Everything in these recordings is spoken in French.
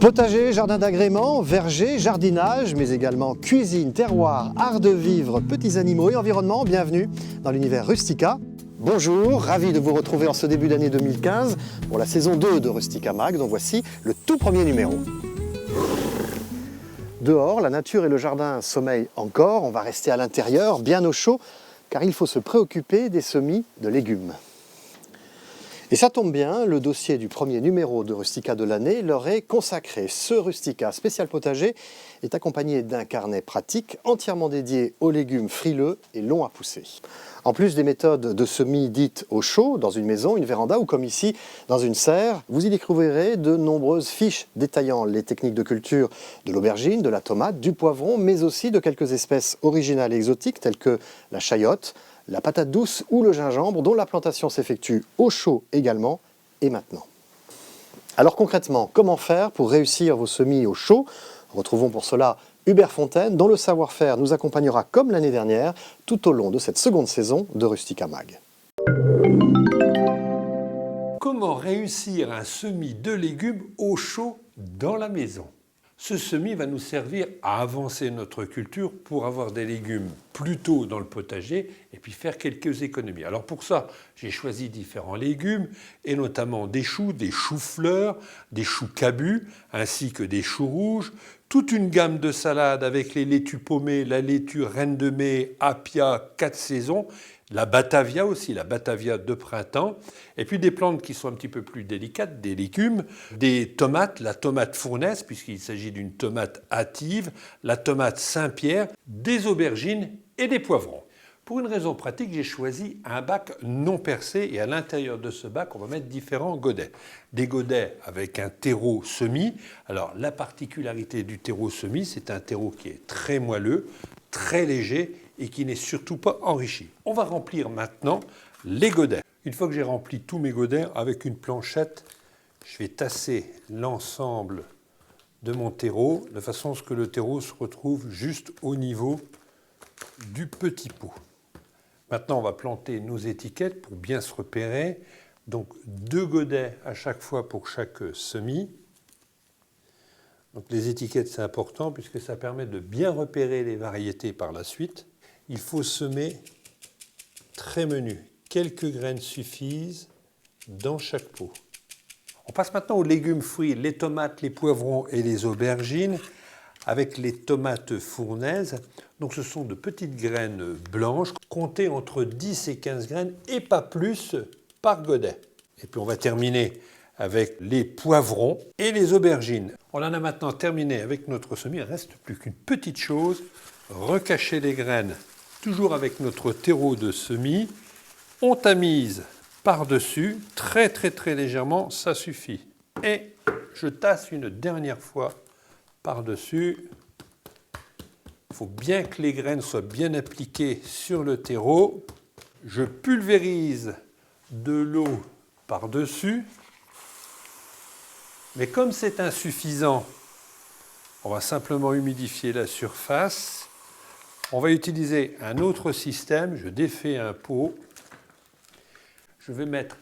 Potager, jardin d'agrément, verger, jardinage, mais également cuisine, terroir, art de vivre, petits animaux et environnement. Bienvenue dans l'univers Rustica. Bonjour, ravi de vous retrouver en ce début d'année 2015 pour la saison 2 de Rustica Mag, dont voici le tout premier numéro. Dehors, la nature et le jardin sommeillent encore. On va rester à l'intérieur, bien au chaud, car il faut se préoccuper des semis de légumes. Et ça tombe bien, le dossier du premier numéro de Rustica de l'année leur est consacré. Ce Rustica spécial potager est accompagné d'un carnet pratique entièrement dédié aux légumes frileux et longs à pousser. En plus des méthodes de semis dites au chaud, dans une maison, une véranda ou comme ici, dans une serre, vous y découvrirez de nombreuses fiches détaillant les techniques de culture de l'aubergine, de la tomate, du poivron, mais aussi de quelques espèces originales et exotiques telles que la chayote, la patate douce ou le gingembre, dont la plantation s'effectue au chaud également et maintenant. Alors concrètement, comment faire pour réussir vos semis au chaud? Retrouvons pour cela Hubert Fontaine, dont le savoir-faire nous accompagnera comme l'année dernière tout au long de cette seconde saison de Rustica Mag. Comment réussir un semis de légumes au chaud dans la maison? Ce semis va nous servir à avancer notre culture pour avoir des légumes plus tôt dans le potager et puis faire quelques économies. Alors pour ça, j'ai choisi différents légumes et notamment des choux-fleurs, des choux cabus ainsi que des choux rouges, toute une gamme de salades avec les laitues paumées, la laitue reine de mai, apia, 4 saisons, la batavia aussi, la batavia de printemps, et puis des plantes qui sont un petit peu plus délicates, des légumes, des tomates, la tomate fournaise, puisqu'il s'agit d'une tomate hâtive, la tomate Saint-Pierre, des aubergines et des poivrons. Pour une raison pratique, j'ai choisi un bac non percé et à l'intérieur de ce bac, on va mettre différents godets. Des godets avec un terreau semis. Alors la particularité du terreau semis, c'est un terreau qui est très moelleux, très léger et qui n'est surtout pas enrichi. On va remplir maintenant les godets. Une fois que j'ai rempli tous mes godets, avec une planchette, je vais tasser l'ensemble de mon terreau de façon à ce que le terreau se retrouve juste au niveau du petit pot. Maintenant, on va planter nos étiquettes pour bien se repérer. Donc 2 godets à chaque fois pour chaque semis. Donc les étiquettes, c'est important puisque ça permet de bien repérer les variétés par la suite. Il faut semer très menu. Quelques graines suffisent dans chaque pot. On passe maintenant aux légumes fruits, les tomates, les poivrons et les aubergines avec les tomates fournaises. Donc ce sont de petites graines blanches, comptées entre 10 et 15 graines et pas plus par godet. Et puis on va terminer avec les poivrons et les aubergines. On en a maintenant terminé avec notre semis. Il ne reste plus qu'une petite chose, recacher les graines, toujours avec notre terreau de semis. On tamise par-dessus, très légèrement, ça suffit. Et je tasse une dernière fois par-dessus. Il faut bien que les graines soient bien appliquées sur le terreau. Je pulvérise de l'eau par-dessus. Mais comme c'est insuffisant, on va simplement humidifier la surface. On va utiliser un autre système. Je défais un pot. Je vais mettre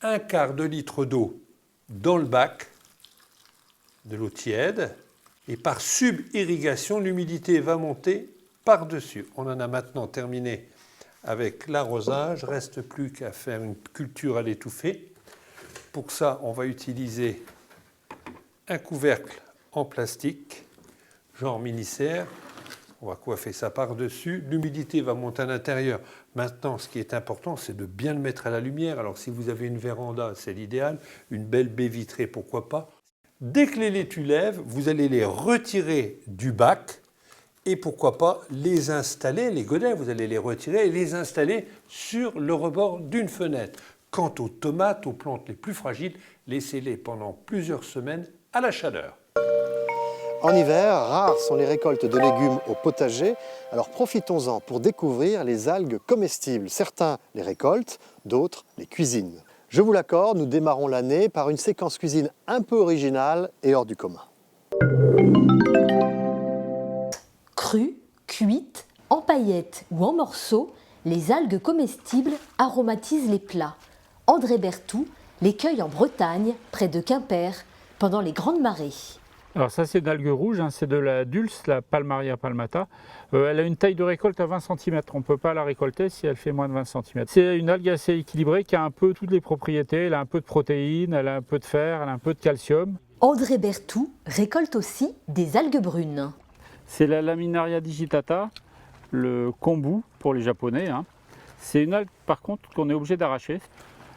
1/4 de litre d'eau dans le bac, de l'eau tiède. Et par sub-irrigation, l'humidité va monter par-dessus. On en a maintenant terminé avec l'arrosage. Il ne reste plus qu'à faire une culture à l'étouffer. Pour ça, on va utiliser un couvercle en plastique, genre mini-serre. On va coiffer ça par-dessus. L'humidité va monter à l'intérieur. Maintenant, ce qui est important, c'est de bien le mettre à la lumière. Alors, si vous avez une véranda, c'est l'idéal. Une belle baie vitrée, pourquoi pas. Dès que les laitues lèvent, vous allez les retirer du bac et pourquoi pas les installer, les godets, vous allez les retirer et les installer sur le rebord d'une fenêtre. Quant aux tomates, aux plantes les plus fragiles, laissez-les pendant plusieurs semaines à la chaleur. En hiver, rares sont les récoltes de légumes au potager, alors profitons-en pour découvrir les algues comestibles. Certains les récoltent, d'autres les cuisinent. Je vous l'accorde, nous démarrons l'année par une séquence cuisine un peu originale et hors du commun. Crues, cuites, en paillettes ou en morceaux, les algues comestibles aromatisent les plats. André Berthoud les cueille en Bretagne, près de Quimper, pendant les grandes marées. Alors ça c'est une algue rouge, hein, c'est de la dulce, la Palmaria palmata. Elle a une taille de récolte à 20 cm, on ne peut pas la récolter si elle fait moins de 20 cm. C'est une algue assez équilibrée qui a un peu toutes les propriétés, elle a un peu de protéines, elle a un peu de fer, elle a un peu de calcium. André Berthoud récolte aussi des algues brunes. C'est la Laminaria digitata, le kombu pour les Japonais. Hein. C'est une algue par contre qu'on est obligé d'arracher.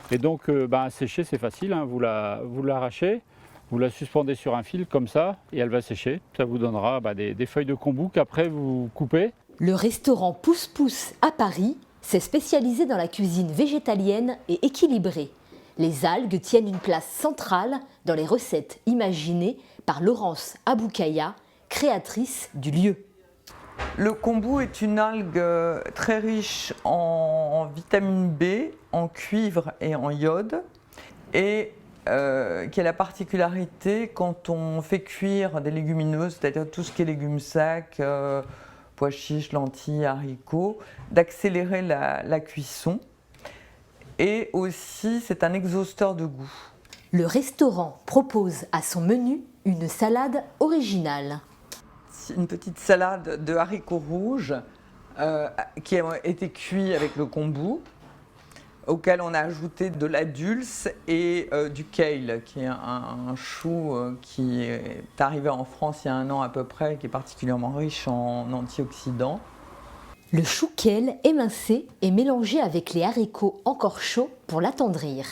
Et donc sécher c'est facile, hein. Vous l'arrachez. Vous la suspendez sur un fil comme ça et elle va sécher. Ça vous donnera des feuilles de kombu qu'après vous coupez. Le restaurant Pousse Pousse à Paris s'est spécialisé dans la cuisine végétalienne et équilibrée. Les algues tiennent une place centrale dans les recettes imaginées par Laurence Aboukaya, créatrice du lieu. Le kombu est une algue très riche en vitamine B, en cuivre et en iode. Et qui a la particularité, quand on fait cuire des légumineuses, c'est-à-dire tout ce qui est légumes secs, pois chiches, lentilles, haricots, d'accélérer la cuisson. Et aussi, c'est un exhausteur de goût. Le restaurant propose à son menu une salade originale. Une petite salade de haricots rouges qui a été cuit avec le kombu, auquel on a ajouté de la dulce et du kale, qui est un chou qui est arrivé en France il y a 1 an à peu près, qui est particulièrement riche en antioxydants. Le chou kale émincé est mélangé avec les haricots encore chauds pour l'attendrir.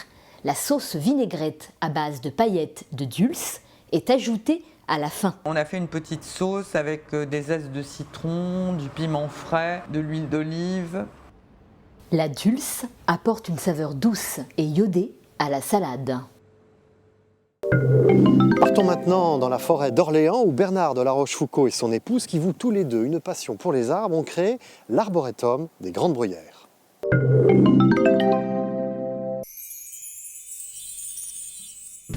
La sauce vinaigrette à base de paillettes de dulce est ajoutée à la fin. On a fait une petite sauce avec des zestes de citron, du piment frais, de l'huile d'olive. La dulce apporte une saveur douce et iodée à la salade. Partons maintenant dans la forêt d'Orléans où Bernard de La Rochefoucauld et son épouse, qui vouent tous les deux une passion pour les arbres, ont créé l'arboretum des Grandes Bruyères.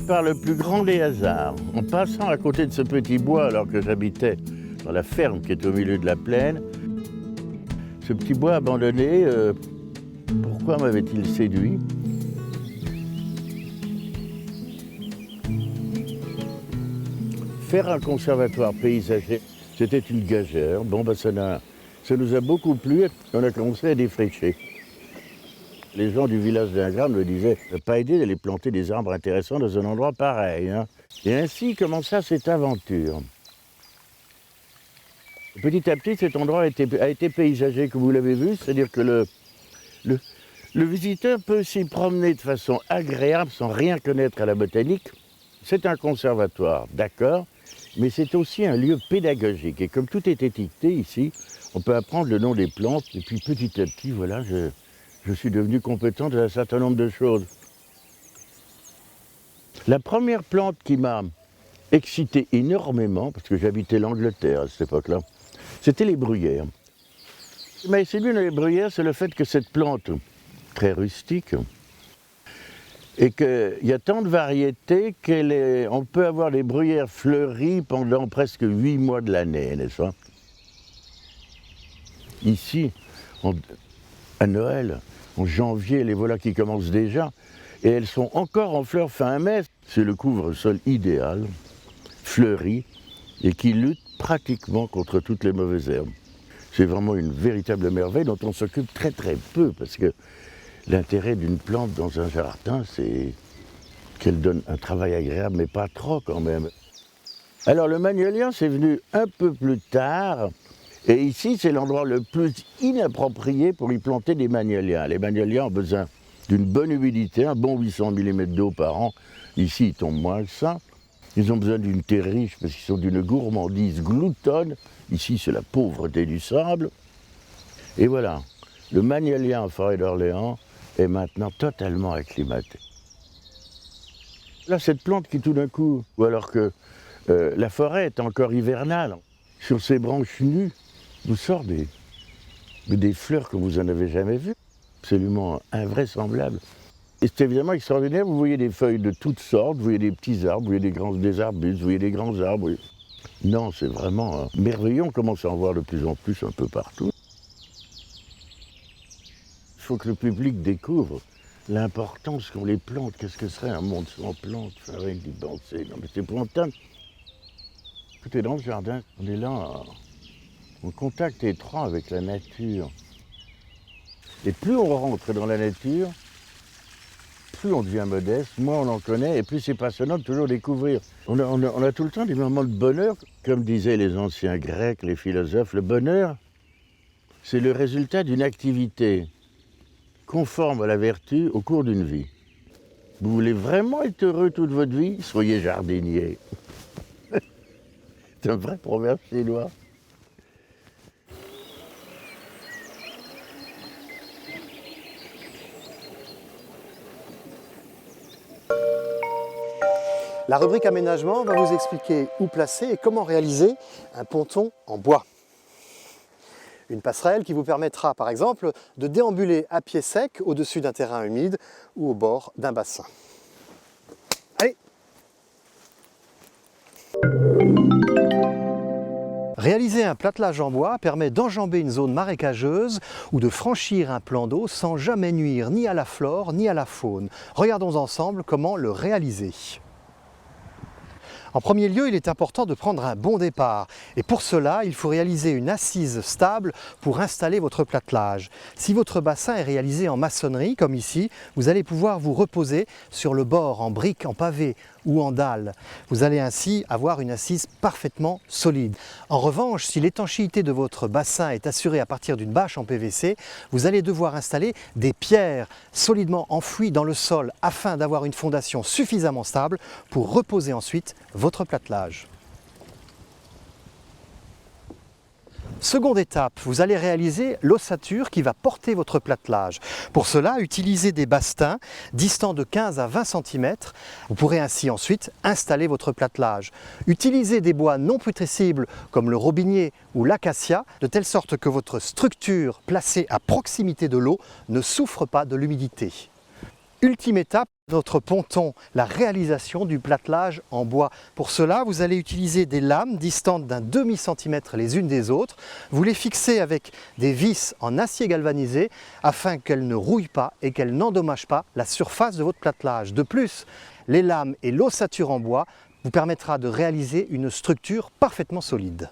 Par le plus grand des hasards, en passant à côté de ce petit bois alors que j'habitais dans la ferme qui est au milieu de la plaine, ce petit bois abandonné, pourquoi m'avait-il séduit? Faire un conservatoire paysager, c'était une gageure. Bon, ça nous a beaucoup plu et on a commencé à défricher. Les gens du village d'Ingram me disaient « Ne pas aider d'aller planter des arbres intéressants dans un endroit pareil. Hein. » Et ainsi commença cette aventure. Petit à petit, cet endroit a été paysagé, comme vous l'avez vu, c'est-à-dire que le visiteur peut s'y promener de façon agréable sans rien connaître à la botanique. C'est un conservatoire, d'accord, mais c'est aussi un lieu pédagogique. Et comme tout est étiqueté ici, on peut apprendre le nom des plantes. Et puis petit à petit, voilà, je suis devenu compétent dans un certain nombre de choses. La première plante qui m'a excité énormément, parce que j'habitais l'Angleterre à cette époque-là, c'était les bruyères. Ce qui m'a séduit dans les bruyères, c'est le fait que cette plante, très rustique, et qu'il y a tant de variétés qu'on peut avoir des bruyères fleuries pendant presque 8 mois de l'année, n'est-ce pas? Ici, à Noël, en janvier, les voilà qui commencent déjà, et elles sont encore en fleurs fin mai. C'est le couvre-sol idéal, fleuri, et qui lutte pratiquement contre toutes les mauvaises herbes. C'est vraiment une véritable merveille dont on s'occupe très très peu, parce que l'intérêt d'une plante dans un jardin, c'est qu'elle donne un travail agréable, mais pas trop quand même. Alors le magnolien, c'est venu un peu plus tard, et ici c'est l'endroit le plus inapproprié pour y planter des magnoliens. Les magnoliens ont besoin d'une bonne humidité, un bon 800 mm d'eau par an. Ici, il tombe moins que ça. Ils ont besoin d'une terre riche parce qu'ils sont d'une gourmandise gloutonne. Ici, c'est la pauvreté du sable. Et voilà, le magnolien en forêt d'Orléans est maintenant totalement acclimaté. Là, cette plante qui tout d'un coup, ou alors que la forêt est encore hivernale, sur ses branches nues, vous sort des fleurs que vous n'en avez jamais vues. Absolument invraisemblable. Et c'est évidemment extraordinaire, vous voyez des feuilles de toutes sortes, vous voyez des petits arbres, vous voyez des arbustes, vous voyez des grands arbres. Non, c'est vraiment merveilleux, on commence à en voir de plus en plus un peu partout. Il faut que le public découvre l'importance qu'ont les plantes. Qu'est-ce que serait un monde sans plantes? Rien que d'y penser. Non, mais c'est épouvantable. Écoutez, dans ce jardin, on est là en contact étroit avec la nature. Et plus on rentre dans la nature, plus on devient modeste, moins on en connaît, et plus c'est passionnant de toujours découvrir. On a tout le temps des moments de bonheur, comme disaient les anciens Grecs, les philosophes. Le bonheur, c'est le résultat d'une activité conforme à la vertu au cours d'une vie. Vous voulez vraiment être heureux toute votre vie? Soyez jardinier. C'est un vrai proverbe chinois. La rubrique aménagement va vous expliquer où placer et comment réaliser un ponton en bois. Une passerelle qui vous permettra par exemple de déambuler à pied sec au-dessus d'un terrain humide ou au bord d'un bassin. Allez! Réaliser un platelage en bois permet d'enjamber une zone marécageuse ou de franchir un plan d'eau sans jamais nuire ni à la flore ni à la faune. Regardons ensemble comment le réaliser. En premier lieu, il est important de prendre un bon départ et pour cela, il faut réaliser une assise stable pour installer votre platelage. Si votre bassin est réalisé en maçonnerie, comme ici, vous allez pouvoir vous reposer sur le bord en briques, en pavé ou en dalle. Vous allez ainsi avoir une assise parfaitement solide. En revanche, si l'étanchéité de votre bassin est assurée à partir d'une bâche en PVC, vous allez devoir installer des pierres solidement enfouies dans le sol afin d'avoir une fondation suffisamment stable pour reposer ensuite votre platelage. Seconde étape, vous allez réaliser l'ossature qui va porter votre platelage. Pour cela, utilisez des bastings distants de 15 à 20 cm. Vous pourrez ainsi ensuite installer votre platelage. Utilisez des bois non putrescibles comme le robinier ou l'acacia, de telle sorte que votre structure placée à proximité de l'eau ne souffre pas de l'humidité. Ultime étape, notre ponton, la réalisation du platelage en bois. Pour cela, vous allez utiliser des lames distantes d'un demi-centimètre les unes des autres. Vous les fixez avec des vis en acier galvanisé afin qu'elles ne rouillent pas et qu'elles n'endommagent pas la surface de votre platelage. De plus, les lames et l'ossature en bois vous permettra de réaliser une structure parfaitement solide.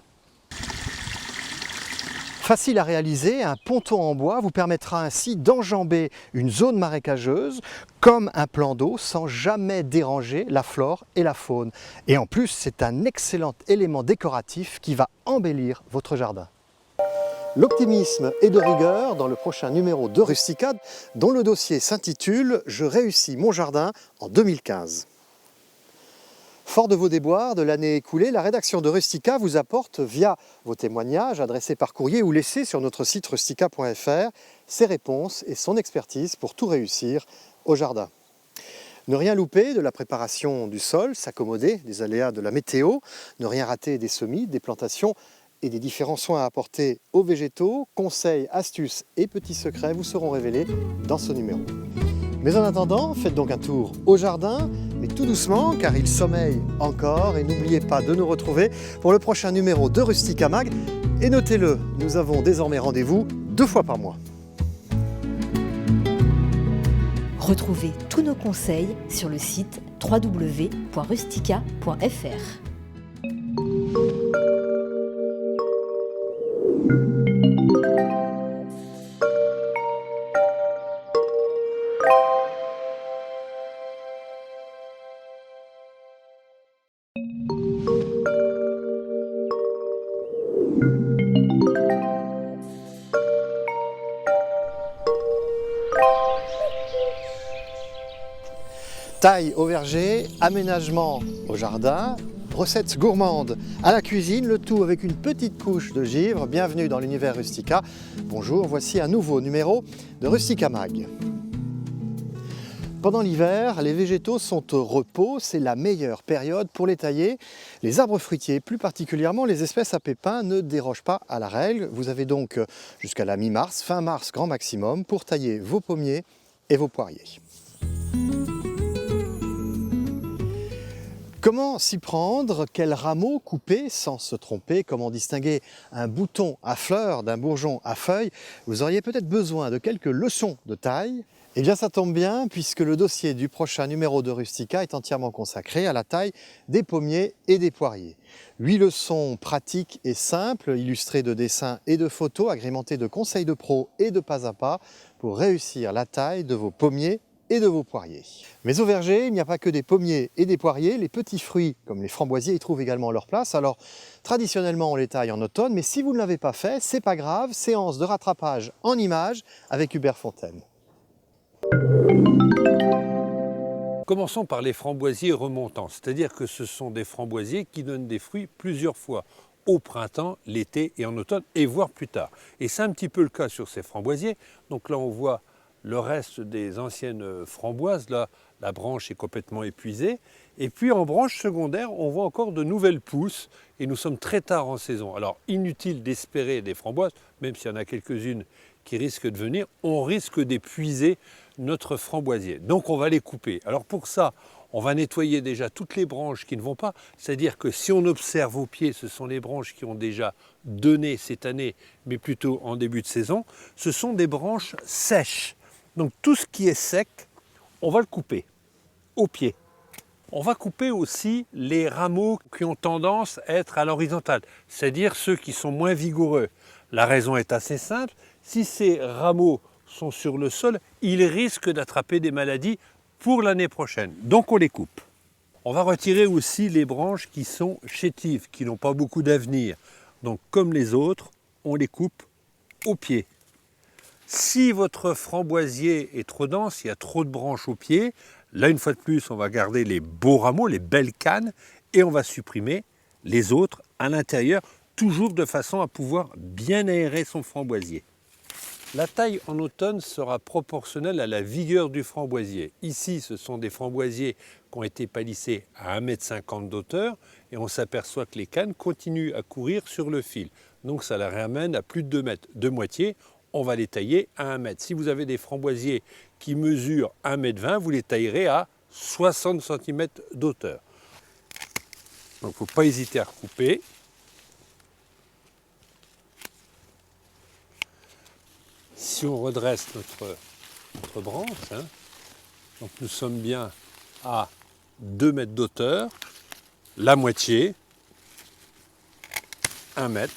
Facile à réaliser, un ponton en bois vous permettra ainsi d'enjamber une zone marécageuse comme un plan d'eau sans jamais déranger la flore et la faune. Et en plus, c'est un excellent élément décoratif qui va embellir votre jardin. L'optimisme est de rigueur dans le prochain numéro de Rustica, dont le dossier s'intitule « Je réussis mon jardin en 2015 ». Fort de vos déboires de l'année écoulée, la rédaction de Rustica vous apporte, via vos témoignages adressés par courrier ou laissés sur notre site rustica.fr, ses réponses et son expertise pour tout réussir au jardin. Ne rien louper de la préparation du sol, s'accommoder des aléas de la météo, ne rien rater des semis, des plantations et des différents soins à apporter aux végétaux, conseils, astuces et petits secrets vous seront révélés dans ce numéro. Mais en attendant, faites donc un tour au jardin, mais tout doucement car il sommeille encore et n'oubliez pas de nous retrouver pour le prochain numéro de Rustica Mag. Et notez-le, nous avons désormais rendez-vous 2 fois par mois. Retrouvez tous nos conseils sur le site www.rustica.fr. Taille au verger, aménagement au jardin, recettes gourmandes à la cuisine, le tout avec une petite couche de givre. Bienvenue dans l'univers Rustica. Bonjour, voici un nouveau numéro de Rustica Mag. Pendant l'hiver, les végétaux sont au repos, c'est la meilleure période pour les tailler. Les arbres fruitiers, plus particulièrement les espèces à pépins, ne dérogent pas à la règle. Vous avez donc jusqu'à la mi-mars, fin mars grand maximum, pour tailler vos pommiers et vos poiriers. Comment s'y prendre? Quel rameau couper sans se tromper? Comment distinguer un bouton à fleurs d'un bourgeon à feuilles? Vous auriez peut-être besoin de quelques leçons de taille. Eh bien ça tombe bien puisque le dossier du prochain numéro de Rustica est entièrement consacré à la taille des pommiers et des poiriers. 8 leçons pratiques et simples, illustrées de dessins et de photos, agrémentées de conseils de pros et de pas à pas pour réussir la taille de vos pommiers et de vos poiriers. Mais au verger, il n'y a pas que des pommiers et des poiriers, les petits fruits comme les framboisiers y trouvent également leur place. Alors traditionnellement on les taille en automne, mais si vous ne l'avez pas fait, c'est pas grave, séance de rattrapage en images avec Hubert Fontaine. Commençons par les framboisiers remontants, c'est-à-dire que ce sont des framboisiers qui donnent des fruits plusieurs fois, au printemps, l'été et en automne, et voire plus tard. Et c'est un petit peu le cas sur ces framboisiers. Donc là on voit le reste des anciennes framboises, là la branche est complètement épuisée. Et puis en branche secondaire, on voit encore de nouvelles pousses, et nous sommes très tard en saison. Alors inutile d'espérer des framboises, même s'il y en a quelques-unes qui risquent de venir, on risque d'épuiser notre framboisier. Donc on va les couper. Alors pour ça, on va nettoyer déjà toutes les branches qui ne vont pas. C'est-à-dire que si on observe au pied, ce sont les branches qui ont déjà donné cette année, mais plutôt en début de saison. Ce sont des branches sèches. Donc tout ce qui est sec, on va le couper au pied. On va couper aussi les rameaux qui ont tendance à être à l'horizontale, c'est-à-dire ceux qui sont moins vigoureux. La raison est assez simple. Si ces rameaux sont sur le sol, ils risquent d'attraper des maladies pour l'année prochaine. Donc on les coupe. On va retirer aussi les branches qui sont chétives, qui n'ont pas beaucoup d'avenir. Donc comme les autres, on les coupe au pied. Si votre framboisier est trop dense, il y a trop de branches au pied, là une fois de plus, on va garder les beaux rameaux, les belles cannes, et on va supprimer les autres à l'intérieur, toujours de façon à pouvoir bien aérer son framboisier. La taille en automne sera proportionnelle à la vigueur du framboisier. Ici, ce sont des framboisiers qui ont été palissés à 1,50 m d'auteur et on s'aperçoit que les cannes continuent à courir sur le fil. Donc ça la ramène à plus de 2 mètres. De moitié, on va les tailler à 1 mètre. Si vous avez des framboisiers qui mesurent 1,20 m, vous les taillerez à 60 cm d'auteur. Donc il ne faut pas hésiter à recouper. Si on redresse notre branche, donc nous sommes bien à 2 mètres d'auteur, la moitié, 1 mètre.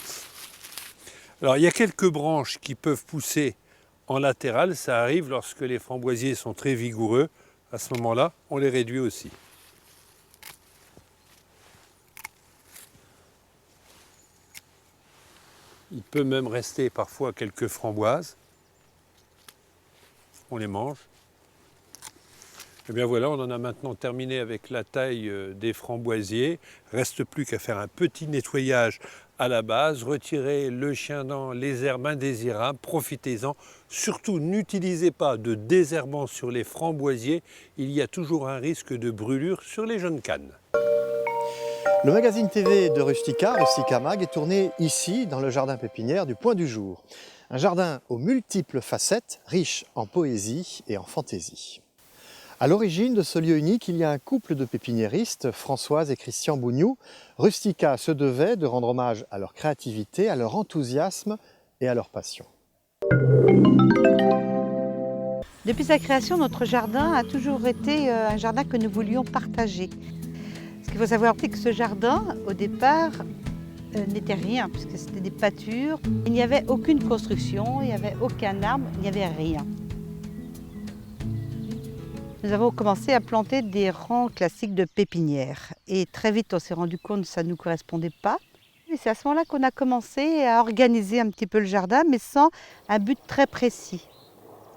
Alors il y a quelques branches qui peuvent pousser en latéral, ça arrive lorsque les framboisiers sont très vigoureux. À ce moment-là, on les réduit aussi. Il peut même rester parfois quelques framboises. On les mange. Et bien voilà, on en a maintenant terminé avec la taille des framboisiers. Reste plus qu'à faire un petit nettoyage à la base, retirer le chien-dent, les herbes indésirables, profitez-en. Surtout, n'utilisez pas de désherbant sur les framboisiers, il y a toujours un risque de brûlure sur les jeunes cannes. Le magazine TV de Rustica, Rustica Mag, est tourné ici, dans le jardin pépinière du Point du Jour. Un jardin aux multiples facettes, riche en poésie et en fantaisie. À l'origine de ce lieu unique, il y a un couple de pépiniéristes, Françoise et Christian Bougnoux. Rustica se devait de rendre hommage à leur créativité, à leur enthousiasme et à leur passion. Depuis sa création, notre jardin a toujours été un jardin que nous voulions partager. Ce qu'il faut savoir, c'est que ce jardin, au départ, n'était rien, puisque c'était des pâtures. Il n'y avait aucune construction, il n'y avait aucun arbre, il n'y avait rien. Nous avons commencé à planter des rangs classiques de pépinières. Et très vite, on s'est rendu compte que ça ne nous correspondait pas. Et c'est à ce moment-là qu'on a commencé à organiser un petit peu le jardin, mais sans un but très précis.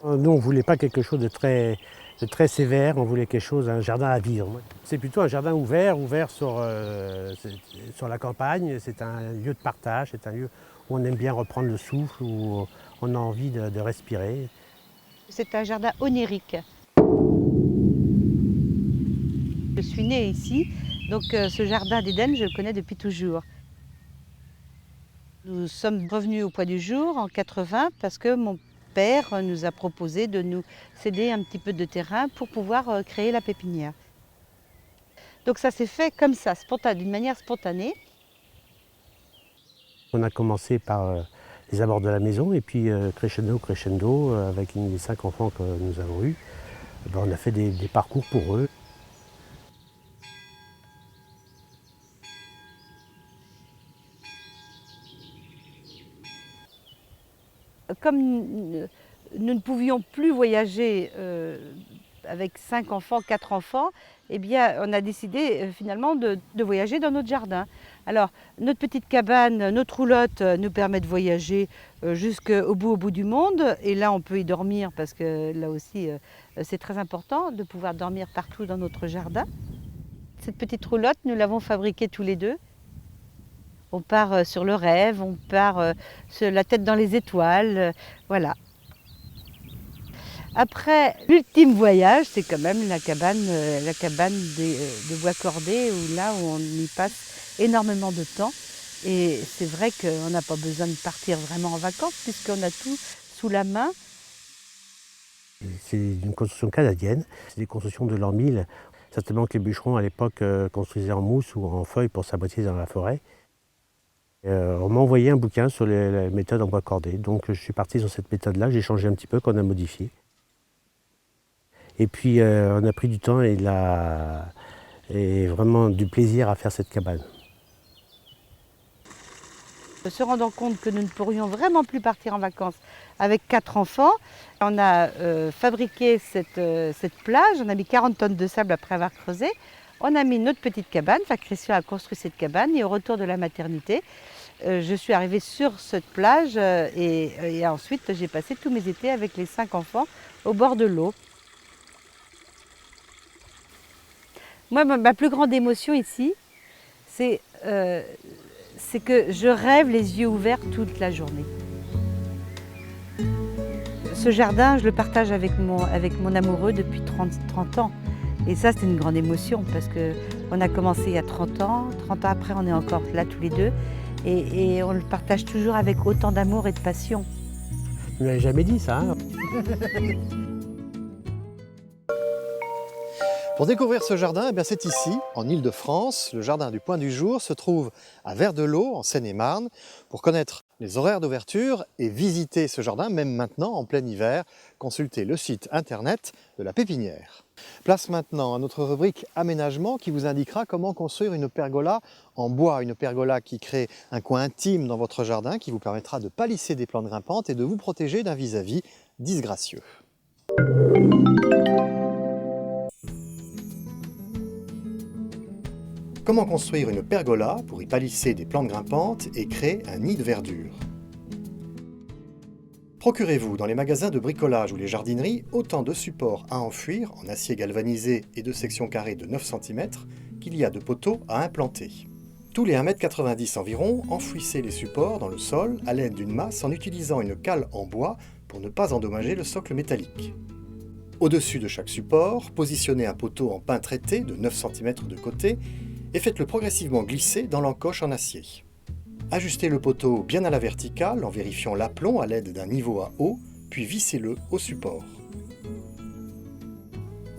Nous, on ne voulait pas quelque chose de très sévère, on voulait quelque chose, un jardin à vivre. C'est plutôt un jardin ouvert sur la campagne. C'est un lieu de partage, c'est un lieu où on aime bien reprendre le souffle, où on a envie de respirer. C'est un jardin onirique. Je suis née ici, donc ce jardin d'Éden, je le connais depuis toujours. Nous sommes revenus au Point du Jour en 80 parce que mon père nous a proposé de nous céder un petit peu de terrain pour pouvoir créer la pépinière. Donc ça s'est fait comme ça, d'une manière spontanée. On a commencé par les abords de la maison et puis crescendo, avec les 5 enfants que nous avons eus, on a fait des parcours pour eux. Comme nous ne pouvions plus voyager avec 5 enfants, 4 enfants, eh bien, on a décidé finalement de voyager dans notre jardin. Alors, notre petite cabane, notre roulotte nous permet de voyager jusqu'au bout du monde. Et là, on peut y dormir parce que là aussi, c'est très important de pouvoir dormir partout dans notre jardin. Cette petite roulotte, nous l'avons fabriquée tous les deux. On part sur le rêve, on part sur la tête dans les étoiles, voilà. Après, l'ultime voyage, c'est quand même la cabane de bois cordé, où là où on y passe énormément de temps. Et c'est vrai qu'on n'a pas besoin de partir vraiment en vacances, puisqu'on a tout sous la main. C'est une construction canadienne, c'est des constructions de l'an 1000. Certainement que les bûcherons à l'époque construisaient en mousse ou en feuilles pour s'abriter dans la forêt. On m'a envoyé un bouquin sur les méthodes en bois cordé, donc je suis parti sur cette méthode-là, j'ai changé un petit peu, qu'on a modifié. Et puis on a pris du temps et vraiment du plaisir à faire cette cabane. Se rendant compte que nous ne pourrions vraiment plus partir en vacances avec 4 enfants, on a fabriqué cette plage, on a mis 40 tonnes de sable après avoir creusé. On a mis notre petite cabane, enfin Christian a construit cette cabane et au retour de la maternité, je suis arrivée sur cette plage et ensuite j'ai passé tous mes étés avec les 5 enfants au bord de l'eau. Moi, ma plus grande émotion ici, c'est que je rêve les yeux ouverts toute la journée. Ce jardin, je le partage avec mon amoureux depuis 30 ans. Et ça, c'est une grande émotion parce qu'on a commencé il y a 30 ans. 30 ans après, on est encore là tous les deux. Et on le partage toujours avec autant d'amour et de passion. Tu ne m'avais jamais dit ça, hein? Pour découvrir ce jardin, eh c'est ici, en Île-de-France. Le jardin du Point du Jour se trouve à Vers-de-l'Eau, en Seine-et-Marne. Pour connaître les horaires d'ouverture et visiter ce jardin, même maintenant, en plein hiver, consultez le site internet de la pépinière. Place maintenant à notre rubrique aménagement qui vous indiquera comment construire une pergola en bois. Une pergola qui crée un coin intime dans votre jardin, qui vous permettra de palisser des plantes grimpantes et de vous protéger d'un vis-à-vis disgracieux. Comment construire une pergola pour y palisser des plantes grimpantes et créer un nid de verdure? Procurez-vous dans les magasins de bricolage ou les jardineries autant de supports à enfouir en acier galvanisé et de section carrée de 9 cm qu'il y a de poteaux à implanter. Tous les 1,90 m environ, enfouissez les supports dans le sol à l'aide d'une masse en utilisant une cale en bois pour ne pas endommager le socle métallique. Au-dessus de chaque support, positionnez un poteau en pin traité de 9 cm de côté et faites-le progressivement glisser dans l'encoche en acier. Ajustez le poteau bien à la verticale en vérifiant l'aplomb à l'aide d'un niveau à eau, puis vissez-le au support.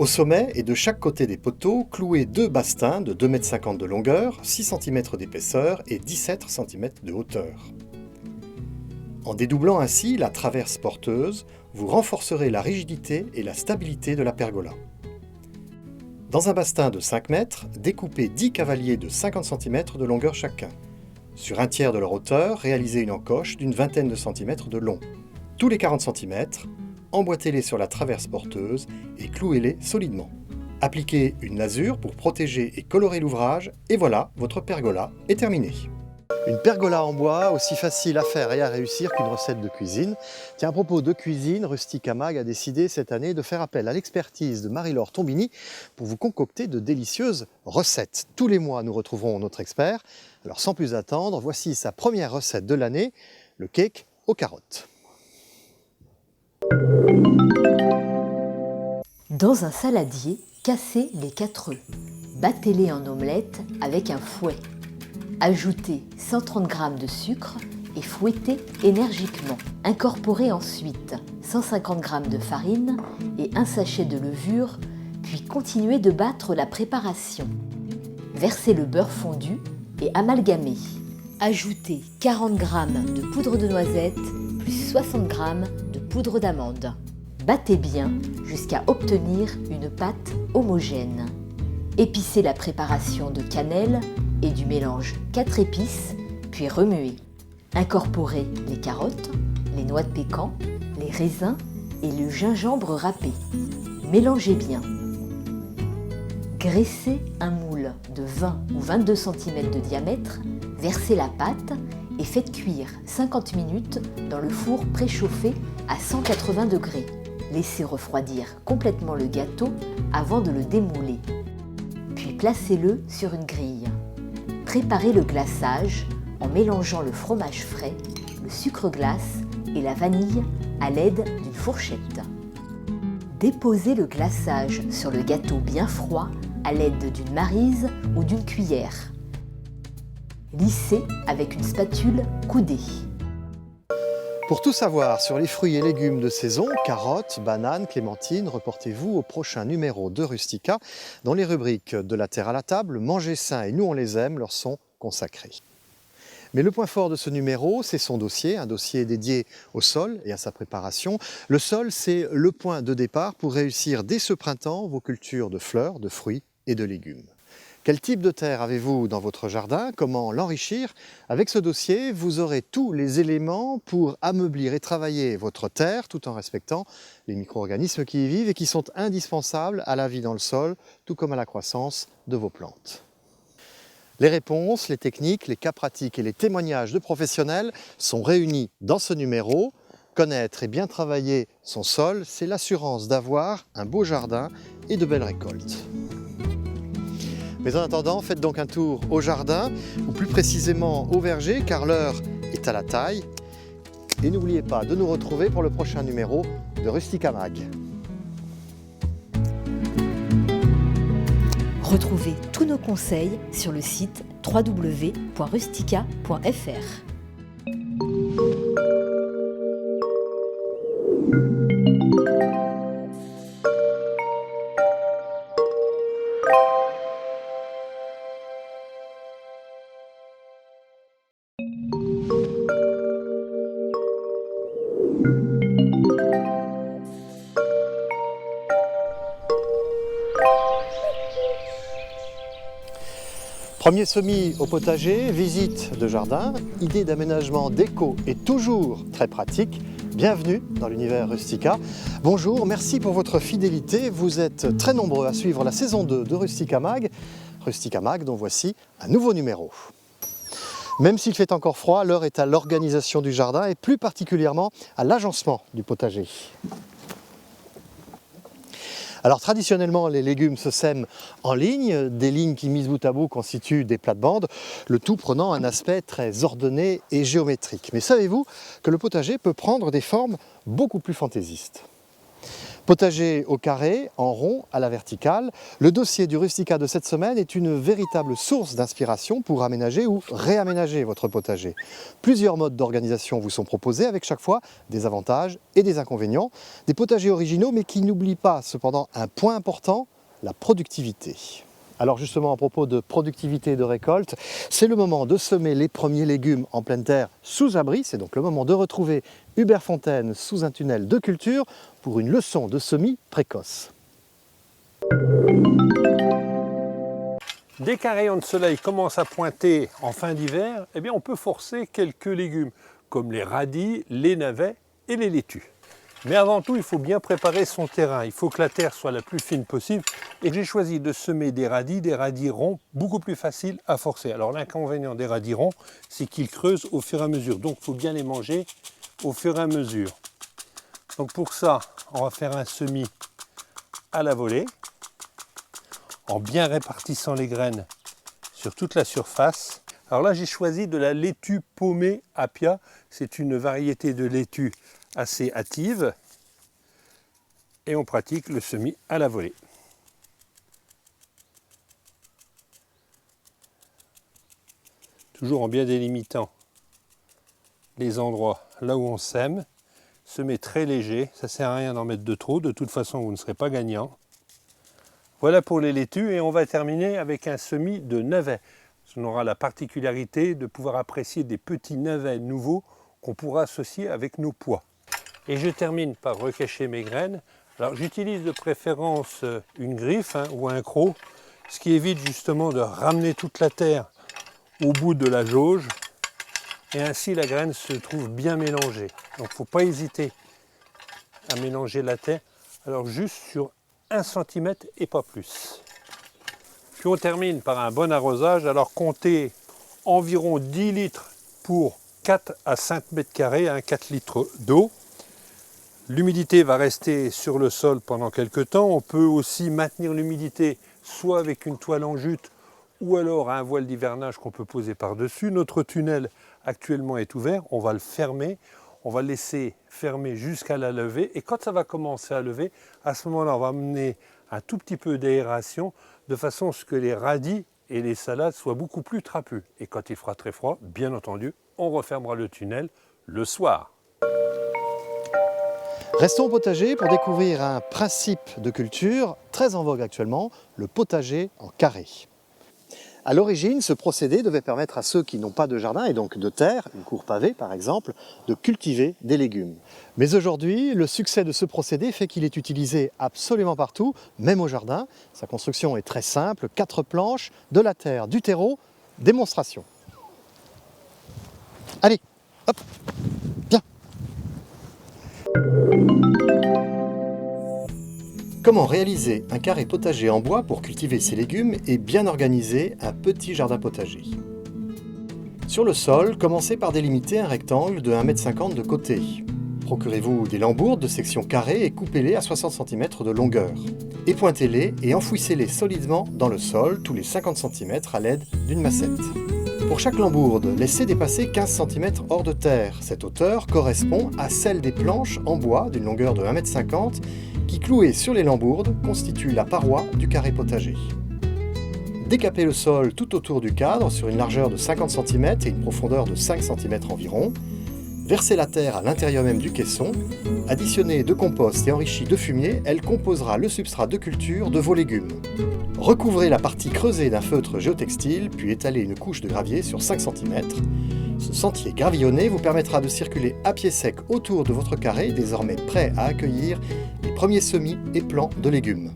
Au sommet et de chaque côté des poteaux, clouez 2 bastings de 2,50 m de longueur, 6 cm d'épaisseur et 17 cm de hauteur. En dédoublant ainsi la traverse porteuse, vous renforcerez la rigidité et la stabilité de la pergola. Dans un bastin de 5 mètres, découpez 10 cavaliers de 50 cm de longueur chacun. Sur un tiers de leur hauteur, réalisez une encoche d'une vingtaine de centimètres de long. Tous les 40 cm, emboîtez-les sur la traverse porteuse et clouez-les solidement. Appliquez une lasure pour protéger et colorer l'ouvrage et voilà, votre pergola est terminée. Une pergola en bois, aussi facile à faire et à réussir qu'une recette de cuisine. Tiens, à propos de cuisine, Rusticamag a décidé cette année de faire appel à l'expertise de Marie-Laure Tombini pour vous concocter de délicieuses recettes. Tous les mois, nous retrouverons notre expert. Alors sans plus attendre, voici sa première recette de l'année, le cake aux carottes. Dans un saladier, cassez les 4 œufs. Battez-les en omelette avec un fouet. Ajoutez 130 g de sucre et fouettez énergiquement. Incorporez ensuite 150 g de farine et un sachet de levure, puis continuez de battre la préparation. verser le beurre fondu et amalgamer. Ajoutez 40 g de poudre de noisette plus 60 g de poudre d'amande. Battez bien jusqu'à obtenir une pâte homogène. Épicez la préparation de cannelle et du mélange 4 épices, puis remuez. Incorporez les carottes, les noix de pécan, les raisins et le gingembre râpé. Mélangez bien. Graissez un moule de 20 ou 22 cm de diamètre, versez la pâte et faites cuire 50 minutes dans le four préchauffé à 180 degrés. Laissez refroidir complètement le gâteau avant de le démouler. Puis placez-le sur une grille. Préparez le glaçage en mélangeant le fromage frais, le sucre glace et la vanille à l'aide d'une fourchette. Déposez le glaçage sur le gâteau bien froid à l'aide d'une maryse ou d'une cuillère. Lissez avec une spatule coudée. Pour tout savoir sur les fruits et légumes de saison, carottes, bananes, clémentines, reportez-vous au prochain numéro de Rustica, dont les rubriques de la terre à la table, manger sain et nous on les aime leur sont consacrées. Mais le point fort de ce numéro, c'est son dossier, un dossier dédié au sol et à sa préparation. Le sol, c'est le point de départ pour réussir dès ce printemps vos cultures de fleurs, de fruits et de légumes. Quel type de terre avez-vous dans votre jardin? Comment l'enrichir? Avec ce dossier, vous aurez tous les éléments pour ameublir et travailler votre terre tout en respectant les micro-organismes qui y vivent et qui sont indispensables à la vie dans le sol, tout comme à la croissance de vos plantes. Les réponses, les techniques, les cas pratiques et les témoignages de professionnels sont réunis dans ce numéro. Connaître et bien travailler son sol, c'est l'assurance d'avoir un beau jardin et de belles récoltes. Mais en attendant, faites donc un tour au jardin, ou plus précisément au verger, car l'heure est à la taille. Et n'oubliez pas de nous retrouver pour le prochain numéro de Rustica Mag. Retrouvez tous nos conseils sur le site www.rustica.fr. Premier semis au potager, visite de jardin, idée d'aménagement déco est toujours très pratique. Bienvenue dans l'univers Rustica. Bonjour, merci pour votre fidélité. Vous êtes très nombreux à suivre la saison 2 de Rustica Mag. Rustica Mag dont voici un nouveau numéro. Même s'il fait encore froid, l'heure est à l'organisation du jardin et plus particulièrement à l'agencement du potager. Alors traditionnellement, les légumes se sèment en ligne, des lignes qui mises bout à bout constituent des plates-bandes, le tout prenant un aspect très ordonné et géométrique. Mais savez-vous que le potager peut prendre des formes beaucoup plus fantaisistes? Potager au carré, en rond, à la verticale, le dossier du Rustica de cette semaine est une véritable source d'inspiration pour aménager ou réaménager votre potager. Plusieurs modes d'organisation vous sont proposés avec chaque fois des avantages et des inconvénients. Des potagers originaux mais qui n'oublient pas cependant un point important, la productivité. Alors justement, à propos de productivité et de récolte, c'est le moment de semer les premiers légumes en pleine terre sous abri. C'est donc le moment de retrouver Hubert Fontaine sous un tunnel de culture pour une leçon de semis précoce. Dès qu'un rayon de soleil commence à pointer en fin d'hiver, eh bien on peut forcer quelques légumes, comme les radis, les navets et les laitues. Mais avant tout, il faut bien préparer son terrain. Il faut que la terre soit la plus fine possible. Et j'ai choisi de semer des radis ronds, beaucoup plus faciles à forcer. Alors l'inconvénient des radis ronds, c'est qu'ils creusent au fur et à mesure. Donc il faut bien les manger au fur et à mesure. Donc pour ça, on va faire un semis à la volée, en bien répartissant les graines sur toute la surface. Alors là, j'ai choisi de la laitue paumée Apia. C'est une variété de laitue assez hâtive et on pratique le semis à la volée. Toujours en bien délimitant les endroits là où on sème, semer très léger, ça sert à rien d'en mettre de trop, de toute façon vous ne serez pas gagnant. Voilà pour les laitues et on va terminer avec un semis de navets. On aura la particularité de pouvoir apprécier des petits navets nouveaux qu'on pourra associer avec nos pois. Et je termine par recacher mes graines. Alors j'utilise de préférence une griffe ou un croc, ce qui évite justement de ramener toute la terre au bout de la jauge. Et ainsi la graine se trouve bien mélangée. Donc il ne faut pas hésiter à mélanger la terre. Alors juste sur 1 cm et pas plus. Puis on termine par un bon arrosage. Alors comptez environ 10 litres pour 4 à 5 mètres carrés, 4 litres d'eau. L'humidité va rester sur le sol pendant quelques temps. On peut aussi maintenir l'humidité soit avec une toile en jute ou alors un voile d'hivernage qu'on peut poser par-dessus. Notre tunnel actuellement est ouvert, on va le fermer. On va le laisser fermer jusqu'à la levée et quand ça va commencer à lever, à ce moment-là, on va amener un tout petit peu d'aération de façon à ce que les radis et les salades soient beaucoup plus trapus. Et quand il fera très froid, bien entendu, on refermera le tunnel le soir. Restons au potager pour découvrir un principe de culture très en vogue actuellement, le potager en carré. À l'origine, ce procédé devait permettre à ceux qui n'ont pas de jardin et donc de terre, une cour pavée par exemple, de cultiver des légumes. Mais aujourd'hui, le succès de ce procédé fait qu'il est utilisé absolument partout, même au jardin. Sa construction est très simple, 4 planches, de la terre, du terreau, démonstration. Allez, hop, viens. Comment réaliser un carré potager en bois pour cultiver ses légumes et bien organiser un petit jardin potager? Sur le sol, commencez par délimiter un rectangle de 1,50 m de côté. Procurez-vous des lambourdes de section carrée et coupez-les à 60 cm de longueur. Épointez-les et enfouissez-les solidement dans le sol tous les 50 cm à l'aide d'une massette. Pour chaque lambourde, laissez dépasser 15 cm hors de terre. Cette hauteur correspond à celle des planches en bois d'une longueur de 1,50 m qui, clouées sur les lambourdes, constituent la paroi du carré potager. Décapez le sol tout autour du cadre sur une largeur de 50 cm et une profondeur de 5 cm environ. Versez la terre à l'intérieur même du caisson. Additionnée de compost et enrichie de fumier, elle composera le substrat de culture de vos légumes. Recouvrez la partie creusée d'un feutre géotextile, puis étalez une couche de gravier sur 5 cm. Ce sentier gravillonné vous permettra de circuler à pied sec autour de votre carré, désormais prêt à accueillir les premiers semis et plants de légumes.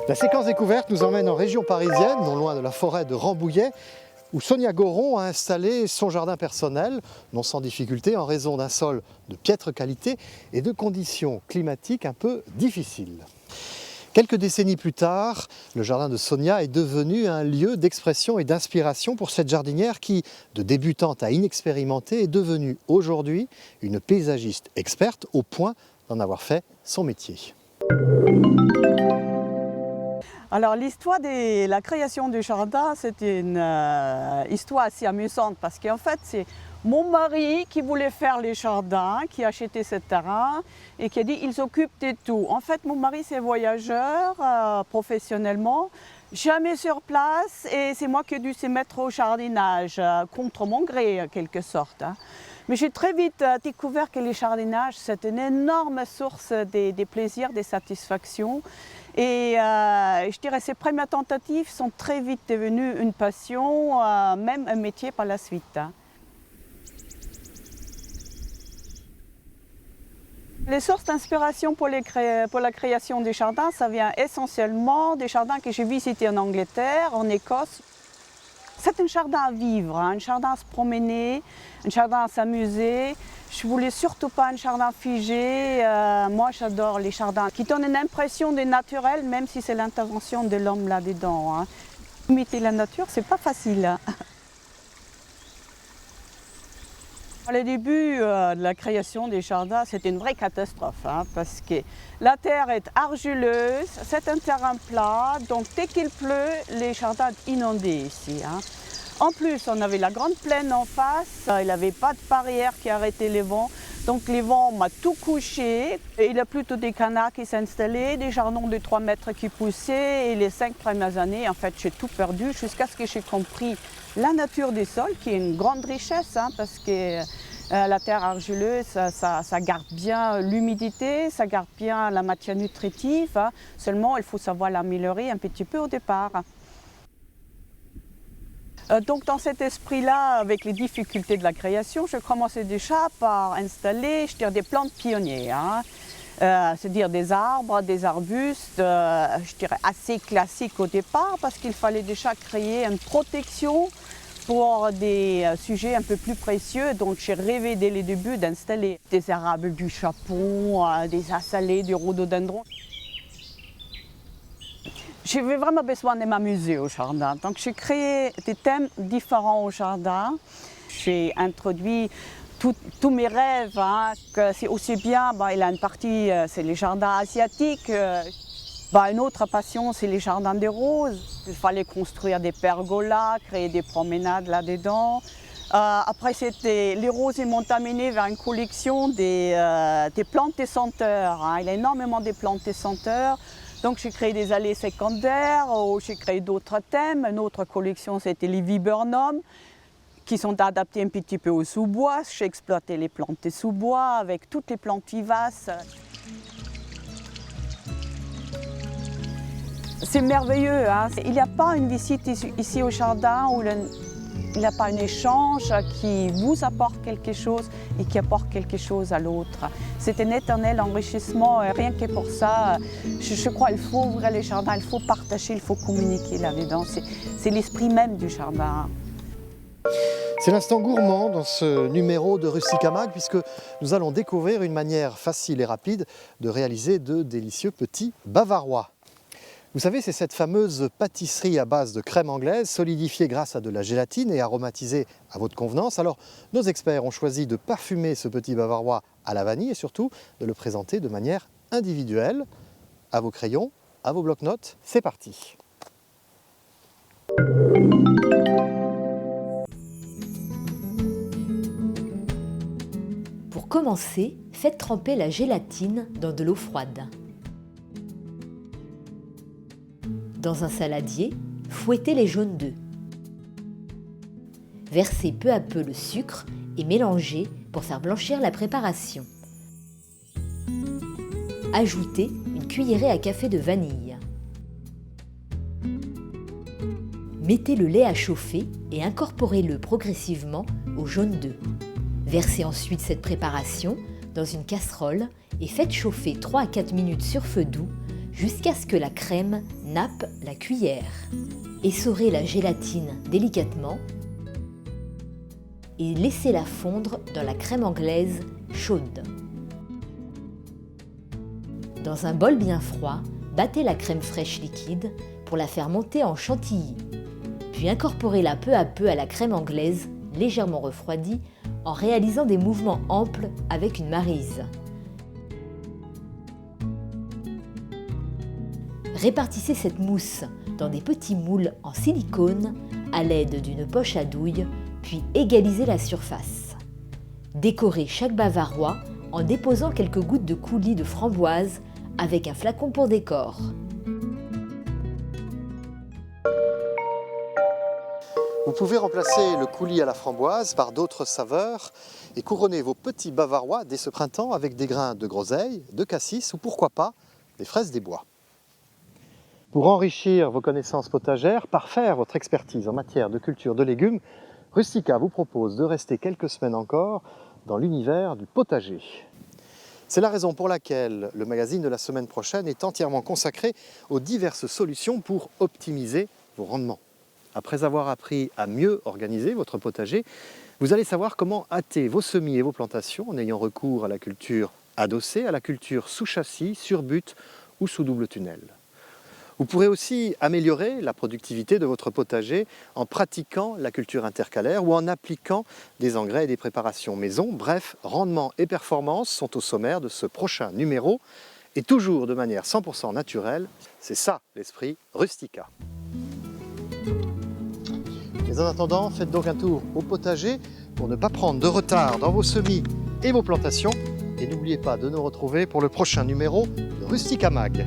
La séquence découverte nous emmène en région parisienne, non loin de la forêt de Rambouillet, où Sonia Goron a installé son jardin personnel, non sans difficulté en raison d'un sol de piètre qualité et de conditions climatiques un peu difficiles. Quelques décennies plus tard, le jardin de Sonia est devenu un lieu d'expression et d'inspiration pour cette jardinière qui, de débutante à inexpérimentée, est devenue aujourd'hui une paysagiste experte au point d'en avoir fait son métier. Alors l'histoire de la création du jardin, c'est une histoire assez amusante parce qu'en fait c'est mon mari qui voulait faire les jardins, qui a acheté ce terrain et qui a dit il s'occupe de tout. En fait mon mari c'est voyageur professionnellement, jamais sur place et c'est moi qui ai dû se mettre au jardinage contre mon gré en quelque sorte. Mais j'ai très vite découvert que le jardinage c'est une énorme source de plaisir, de satisfaction. Et je dirais que ces premières tentatives sont très vite devenues une passion, même un métier par la suite. Les sources d'inspiration pour la création des jardins, ça vient essentiellement des jardins que j'ai visités en Angleterre, en Écosse. C'est un jardin à vivre, un jardin à se promener, un jardin à s'amuser. Je ne voulais surtout pas un jardin figé. Moi, j'adore les jardins qui donnent une impression de naturel, même si c'est l'intervention de l'homme là-dedans. Imiter la nature, c'est pas facile. Le début de la création des jardins, c'était une vraie catastrophe parce que la terre est argileuse, c'est un terrain plat, donc dès qu'il pleut, les jardins sont inondés ici. En plus, on avait la grande plaine en face, il n'y avait pas de barrière qui arrêtait les vents, donc les vents m'ont tout couché. Et il y a plutôt des canards qui s'installaient, des jardins de 3 mètres qui poussaient, et les 5 premières années, en fait, j'ai tout perdu jusqu'à ce que j'ai compris la nature des sols, qui est une grande richesse, parce que La terre argileuse, ça garde bien l'humidité, ça garde bien la matière nutritive. Hein. Seulement, il faut savoir l'améliorer un petit peu au départ. Donc dans cet esprit-là, avec les difficultés de la création, je commençais déjà par installer, des plantes pionnières. Hein. C'est-à-dire des arbres, des arbustes, je dirais assez classiques au départ, parce qu'il fallait déjà créer une protection pour des sujets un peu plus précieux. Donc j'ai rêvé dès le début d'installer des érables du Japon, des azalées, du rhododendron. J'avais vraiment besoin de m'amuser au jardin, donc j'ai créé des thèmes différents au jardin. J'ai introduit tous mes rêves, hein, que c'est aussi bien, il a une partie, c'est les jardins asiatiques, une autre passion, c'est les jardins des roses. Il fallait construire des pergolas, créer des promenades là-dedans. Après, les roses, ils m'ont amené vers une collection des plantes et senteurs. Hein. Il y a énormément de plantes et senteurs. Donc j'ai créé des allées secondaires, j'ai créé d'autres thèmes. Une autre collection, c'était les viburnums, qui sont adaptés un petit peu au sous-bois. J'ai exploité les plantes des sous-bois avec toutes les plantes vivaces. C'est merveilleux, hein. Il n'y a pas une visite ici au jardin où il n'y a pas un échange qui vous apporte quelque chose et qui apporte quelque chose à l'autre. C'est un éternel enrichissement. Rien que pour ça, je crois qu'il faut ouvrir les jardins, il faut partager, il faut communiquer là-dedans. C'est l'esprit même du jardin. C'est l'instant gourmand dans ce numéro de Rustica Mag, puisque nous allons découvrir une manière facile et rapide de réaliser de délicieux petits bavarois. Vous savez, c'est cette fameuse pâtisserie à base de crème anglaise, solidifiée grâce à de la gélatine et aromatisée à votre convenance. Alors, nos experts ont choisi de parfumer ce petit bavarois à la vanille et surtout de le présenter de manière individuelle. À vos crayons, à vos blocs-notes, c'est parti. Pour commencer, faites tremper la gélatine dans de l'eau froide. Dans un saladier, fouettez les jaunes d'œufs. Versez peu à peu le sucre et mélangez pour faire blanchir la préparation. Ajoutez une cuillerée à café de vanille. Mettez le lait à chauffer et incorporez-le progressivement au jaune d'œuf. Versez ensuite cette préparation dans une casserole et faites chauffer 3 à 4 minutes sur feu doux jusqu'à ce que la crème nappe la cuillère. Essorez la gélatine délicatement et laissez-la fondre dans la crème anglaise chaude. Dans un bol bien froid, battez la crème fraîche liquide pour la faire monter en chantilly, puis incorporez-la peu à peu à la crème anglaise légèrement refroidie en réalisant des mouvements amples avec une maryse. Répartissez cette mousse dans des petits moules en silicone à l'aide d'une poche à douille, puis égalisez la surface. Décorez chaque bavarois en déposant quelques gouttes de coulis de framboise avec un flacon pour décor. Vous pouvez remplacer le coulis à la framboise par d'autres saveurs et couronner vos petits bavarois dès ce printemps avec des grains de groseille, de cassis ou pourquoi pas des fraises des bois. Pour enrichir vos connaissances potagères, parfaire votre expertise en matière de culture de légumes, Rustica vous propose de rester quelques semaines encore dans l'univers du potager. C'est la raison pour laquelle le magazine de la semaine prochaine est entièrement consacré aux diverses solutions pour optimiser vos rendements. Après avoir appris à mieux organiser votre potager, vous allez savoir comment hâter vos semis et vos plantations en ayant recours à la culture adossée, à la culture sous châssis, sur butte ou sous double tunnel. Vous pourrez aussi améliorer la productivité de votre potager en pratiquant la culture intercalaire ou en appliquant des engrais et des préparations maison. Bref, rendement et performance sont au sommaire de ce prochain numéro et toujours de manière 100% naturelle. C'est ça l'esprit Rustica. Mais en attendant, faites donc un tour au potager pour ne pas prendre de retard dans vos semis et vos plantations. Et n'oubliez pas de nous retrouver pour le prochain numéro de Rustica Mag.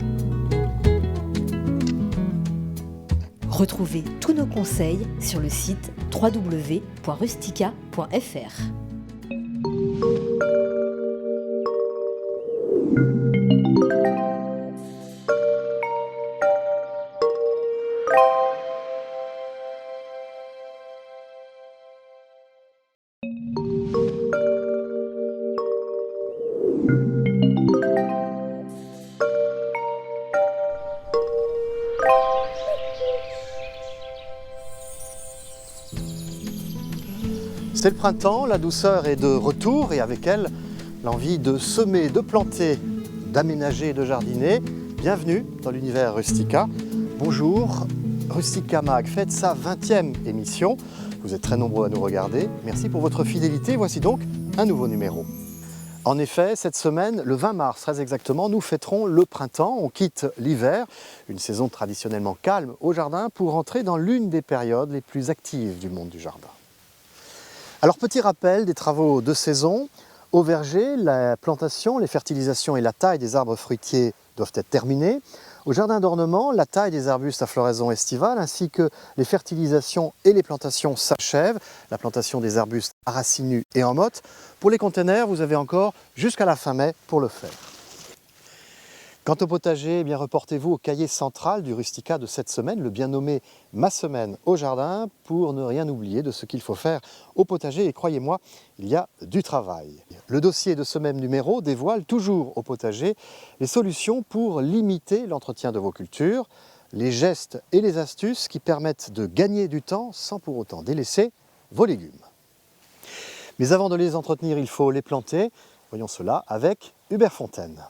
Retrouvez tous nos conseils sur le site www.rustica.fr. C'est le printemps, la douceur est de retour et avec elle, l'envie de semer, de planter, d'aménager et de jardiner. Bienvenue dans l'univers Rustica. Bonjour, Rustica Mag fête sa 20e émission. Vous êtes très nombreux à nous regarder. Merci pour votre fidélité. Voici donc un nouveau numéro. En effet, cette semaine, le 20 mars très exactement, nous fêterons le printemps. On quitte l'hiver, une saison traditionnellement calme au jardin, pour entrer dans l'une des périodes les plus actives du monde du jardin. Alors, petit rappel des travaux de saison. Au verger, la plantation, les fertilisations et la taille des arbres fruitiers doivent être terminées. Au jardin d'ornement, la taille des arbustes à floraison estivale ainsi que les fertilisations et les plantations s'achèvent. La plantation des arbustes à racines nues et en motte. Pour les containers, vous avez encore jusqu'à la fin mai pour le faire. Quant au potager, eh bien, reportez-vous au cahier central du Rustica de cette semaine, le bien nommé « Ma semaine au jardin », pour ne rien oublier de ce qu'il faut faire au potager. Et croyez-moi, il y a du travail. Le dossier de ce même numéro dévoile toujours au potager les solutions pour limiter l'entretien de vos cultures, les gestes et les astuces qui permettent de gagner du temps sans pour autant délaisser vos légumes. Mais avant de les entretenir, il faut les planter. Voyons cela avec Hubert Fontaine.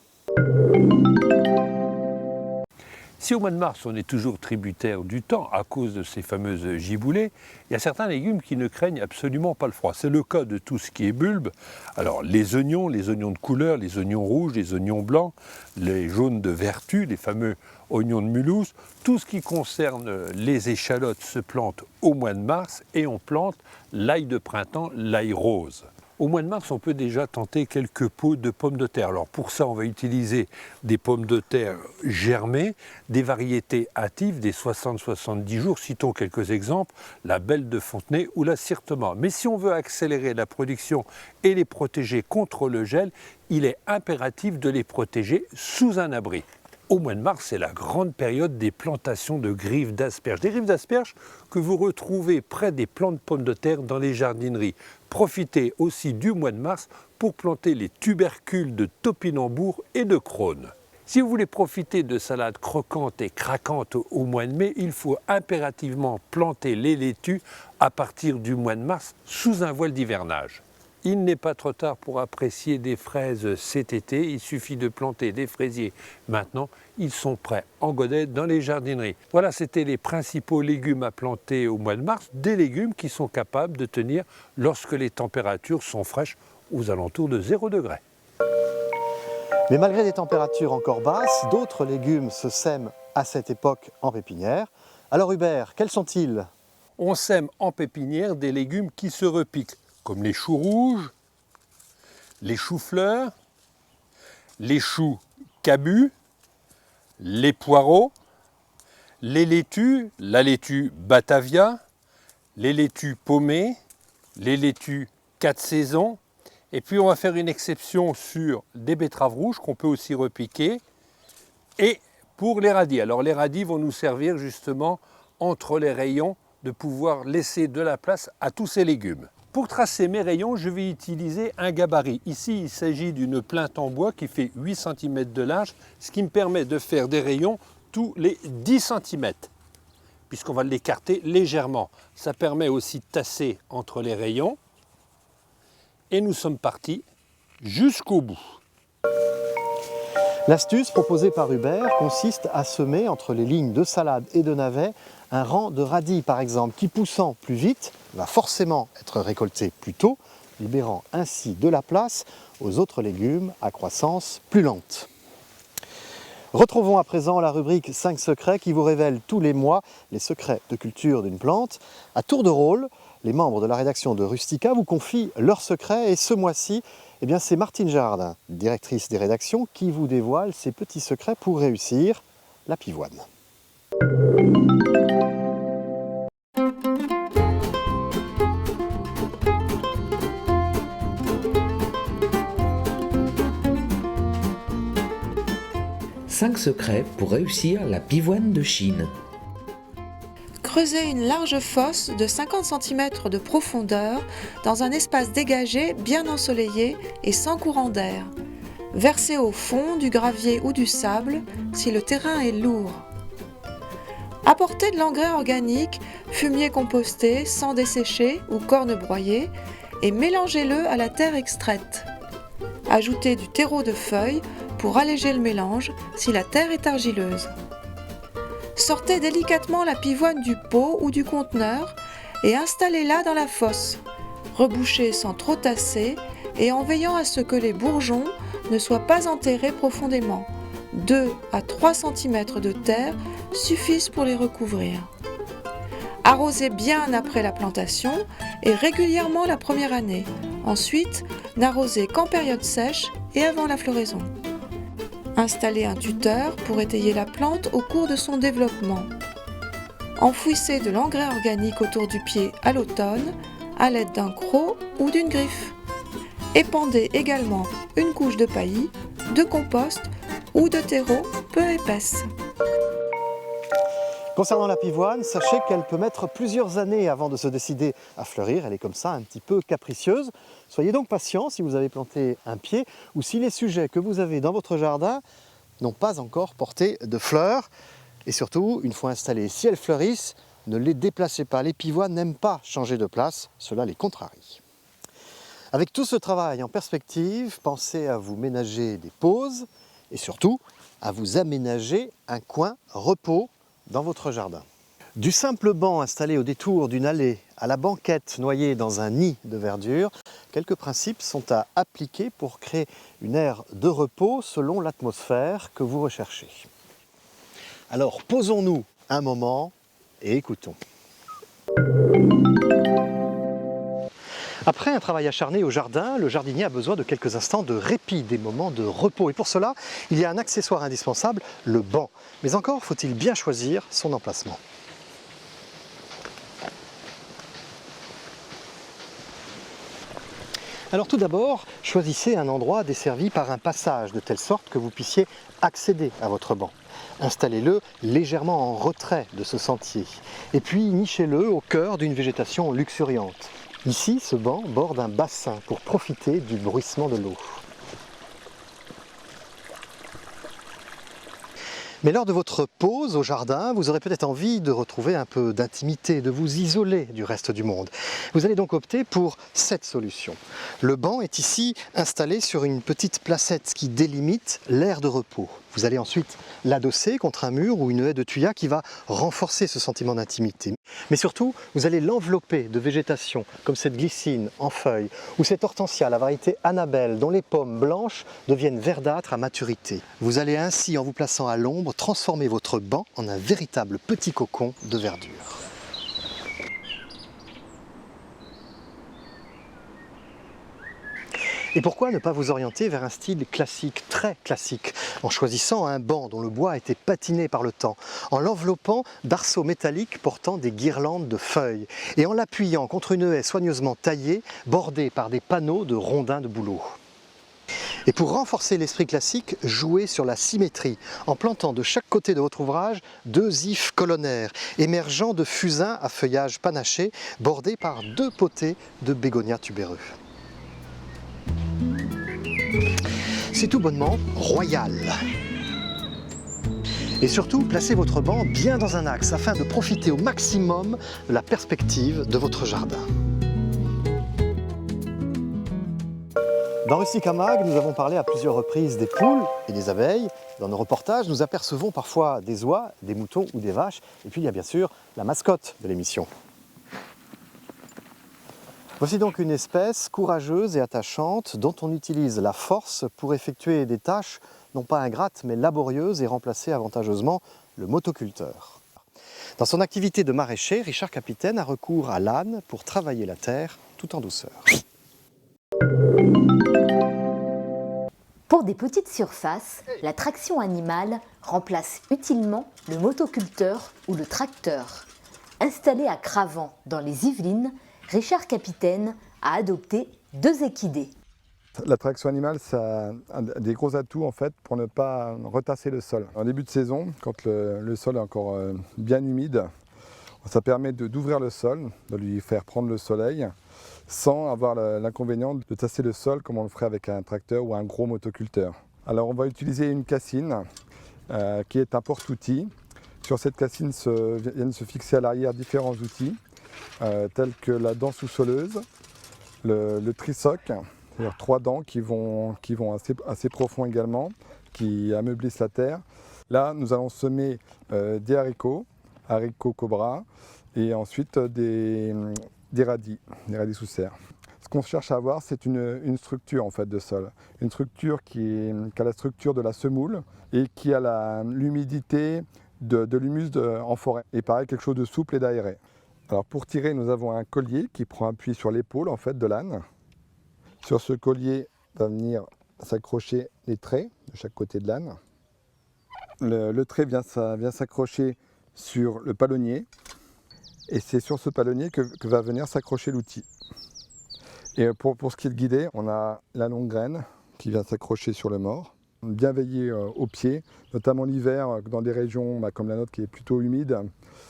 Si au mois de mars, on est toujours tributaire du temps à cause de ces fameuses giboulées, il y a certains légumes qui ne craignent absolument pas le froid. C'est le cas de tout ce qui est bulbe. Alors les oignons de couleur, les oignons rouges, les oignons blancs, les jaunes de vertu, les fameux oignons de Mulhouse, tout ce qui concerne les échalotes se plante au mois de mars et on plante l'ail de printemps, l'ail rose. Au mois de mars, on peut déjà tenter quelques pots de pommes de terre. Alors pour ça, on va utiliser des pommes de terre germées, des variétés hâtives, des 60-70 jours, citons quelques exemples, la Belle de Fontenay ou la Syrtema. Mais si on veut accélérer la production et les protéger contre le gel, il est impératif de les protéger sous un abri. Au mois de mars, c'est la grande période des plantations de griffes d'asperges. Des griffes d'asperges que vous retrouvez près des plants de pommes de terre dans les jardineries. Profitez aussi du mois de mars pour planter les tubercules de topinambour et de crône. Si vous voulez profiter de salades croquantes et craquantes au mois de mai, il faut impérativement planter les laitues à partir du mois de mars sous un voile d'hivernage. Il n'est pas trop tard pour apprécier des fraises cet été. Il suffit de planter des fraisiers maintenant. Ils sont prêts en godet dans les jardineries. Voilà, c'était les principaux légumes à planter au mois de mars. Des légumes qui sont capables de tenir lorsque les températures sont fraîches aux alentours de 0 degré. Mais malgré des températures encore basses, d'autres légumes se sèment à cette époque en pépinière. Alors Hubert, quels sont-ils? On sème en pépinière des légumes qui se repiquent, comme les choux rouges, les choux-fleurs, les choux cabus, les poireaux, les laitues, la laitue Batavia, les laitues paumées, les laitues 4 saisons, et puis on va faire une exception sur des betteraves rouges qu'on peut aussi repiquer, et pour les radis. Alors les radis vont nous servir justement entre les rayons de pouvoir laisser de la place à tous ces légumes. Pour tracer mes rayons, je vais utiliser un gabarit. Ici, il s'agit d'une plinthe en bois qui fait 8 cm de large, ce qui me permet de faire des rayons tous les 10 cm, puisqu'on va l'écarter légèrement. Ça permet aussi de tasser entre les rayons. Et nous sommes partis jusqu'au bout. L'astuce proposée par Hubert consiste à semer entre les lignes de salade et de navets un rang de radis par exemple qui, poussant plus vite, va forcément être récolté plus tôt, libérant ainsi de la place aux autres légumes à croissance plus lente. Retrouvons à présent la rubrique 5 secrets qui vous révèle tous les mois les secrets de culture d'une plante. À tour de rôle, les membres de la rédaction de Rustica vous confient leurs secrets et ce mois-ci, eh bien, c'est Martine Gérardin, directrice des rédactions, qui vous dévoile ses petits secrets pour réussir la pivoine. Cinq secrets pour réussir la pivoine de Chine. Creusez une large fosse de 50 cm de profondeur dans un espace dégagé, bien ensoleillé et sans courant d'air. Versez au fond du gravier ou du sable si le terrain est lourd. Apportez de l'engrais organique, fumier composté, sang desséché ou corne broyée et mélangez-le à la terre extraite. Ajoutez du terreau de feuilles pour alléger le mélange si la terre est argileuse. Sortez délicatement la pivoine du pot ou du conteneur et installez-la dans la fosse. Rebouchez sans trop tasser et en veillant à ce que les bourgeons ne soient pas enterrés profondément. 2 à 3 cm de terre suffisent pour les recouvrir. Arrosez bien après la plantation et régulièrement la première année. Ensuite, n'arrosez qu'en période sèche et avant la floraison. Installez un tuteur pour étayer la plante au cours de son développement. Enfouissez de l'engrais organique autour du pied à l'automne à l'aide d'un croc ou d'une griffe. Épandez également une couche de paillis, de compost ou de terreau peu épaisse. Concernant la pivoine, sachez qu'elle peut mettre plusieurs années avant de se décider à fleurir. Elle est comme ça un petit peu capricieuse. Soyez donc patient si vous avez planté un pied ou si les sujets que vous avez dans votre jardin n'ont pas encore porté de fleurs. Et surtout, une fois installées, si elles fleurissent, ne les déplacez pas. Les pivoines n'aiment pas changer de place, cela les contrarie. Avec tout ce travail en perspective, pensez à vous ménager des pauses et surtout à vous aménager un coin repos dans votre jardin. Du simple banc installé au détour d'une allée à la banquette noyée dans un nid de verdure, quelques principes sont à appliquer pour créer une aire de repos selon l'atmosphère que vous recherchez. Alors posons-nous un moment et écoutons. Après un travail acharné au jardin, le jardinier a besoin de quelques instants de répit, des moments de repos. Et pour cela, il y a un accessoire indispensable, le banc. Mais encore faut-il bien choisir son emplacement. Alors tout d'abord, choisissez un endroit desservi par un passage, de telle sorte que vous puissiez accéder à votre banc. Installez-le légèrement en retrait de ce sentier. Et puis nichez-le au cœur d'une végétation luxuriante. Ici, ce banc borde un bassin pour profiter du bruissement de l'eau. Mais lors de votre pause au jardin, vous aurez peut-être envie de retrouver un peu d'intimité, de vous isoler du reste du monde. Vous allez donc opter pour cette solution. Le banc est ici installé sur une petite placette qui délimite l'aire de repos. Vous allez ensuite l'adosser contre un mur ou une haie de thuya qui va renforcer ce sentiment d'intimité. Mais surtout, vous allez l'envelopper de végétation, comme cette glycine en feuilles, ou cette hortensia, la variété Annabelle, dont les pommes blanches deviennent verdâtres à maturité. Vous allez ainsi, en vous plaçant à l'ombre, transformer votre banc en un véritable petit cocon de verdure. Et pourquoi ne pas vous orienter vers un style classique, très classique, en choisissant un banc dont le bois a été patiné par le temps, en l'enveloppant d'arceaux métalliques portant des guirlandes de feuilles, et en l'appuyant contre une haie soigneusement taillée, bordée par des panneaux de rondins de bouleau. Et pour renforcer l'esprit classique, jouez sur la symétrie, en plantant de chaque côté de votre ouvrage 2 ifs colonnaires, émergeant de fusains à feuillage panaché, bordés par 2 potées de bégonias tubéreux. C'est tout bonnement royal. Et surtout, placez votre banc bien dans un axe afin de profiter au maximum de la perspective de votre jardin. Dans Rustica Mag, nous avons parlé à plusieurs reprises des poules et des abeilles. Dans nos reportages, nous apercevons parfois des oies, des moutons ou des vaches. Et puis il y a bien sûr la mascotte de l'émission. Voici donc une espèce courageuse et attachante dont on utilise la force pour effectuer des tâches non pas ingrates mais laborieuses et remplacer avantageusement le motoculteur. Dans son activité de maraîcher, Richard Capitaine a recours à l'âne pour travailler la terre tout en douceur. Pour des petites surfaces, la traction animale remplace utilement le motoculteur ou le tracteur. Installé à Cravant, dans les Yvelines, Richard Capitaine a adopté 2 équidés. La traction animale, ça a des gros atouts en fait pour ne pas retasser le sol. En début de saison, quand le sol est encore bien humide, ça permet d'ouvrir le sol, de lui faire prendre le soleil, sans avoir l'inconvénient de tasser le sol comme on le ferait avec un tracteur ou un gros motoculteur. Alors on va utiliser une cassine qui est un porte-outil Sur cette cassine viennent se fixer à l'arrière différents outils, tels que la dent sous-soleuse, le trisoc, c'est-à-dire 3 dents qui vont assez profond également, qui ameublissent la terre. Là, nous allons semer des haricots cobra, et ensuite des radis sous serre. Ce qu'on cherche à avoir, c'est une structure en fait, de sol. Une structure qui a la structure de la semoule et qui a l'humidité de l'humus en forêt. Et pareil, quelque chose de souple et d'aéré. Alors pour tirer, nous avons un collier qui prend appui sur l'épaule en fait, de l'âne. Sur ce collier va venir s'accrocher les traits de chaque côté de l'âne. Le trait vient s'accrocher sur le palonnier. Et c'est sur ce palonnier que va venir s'accrocher l'outil. Et pour ce qui est de guider, on a la longue graine qui vient s'accrocher sur le mors. Bien veiller aux pieds, notamment l'hiver, dans des régions comme la nôtre qui est plutôt humide.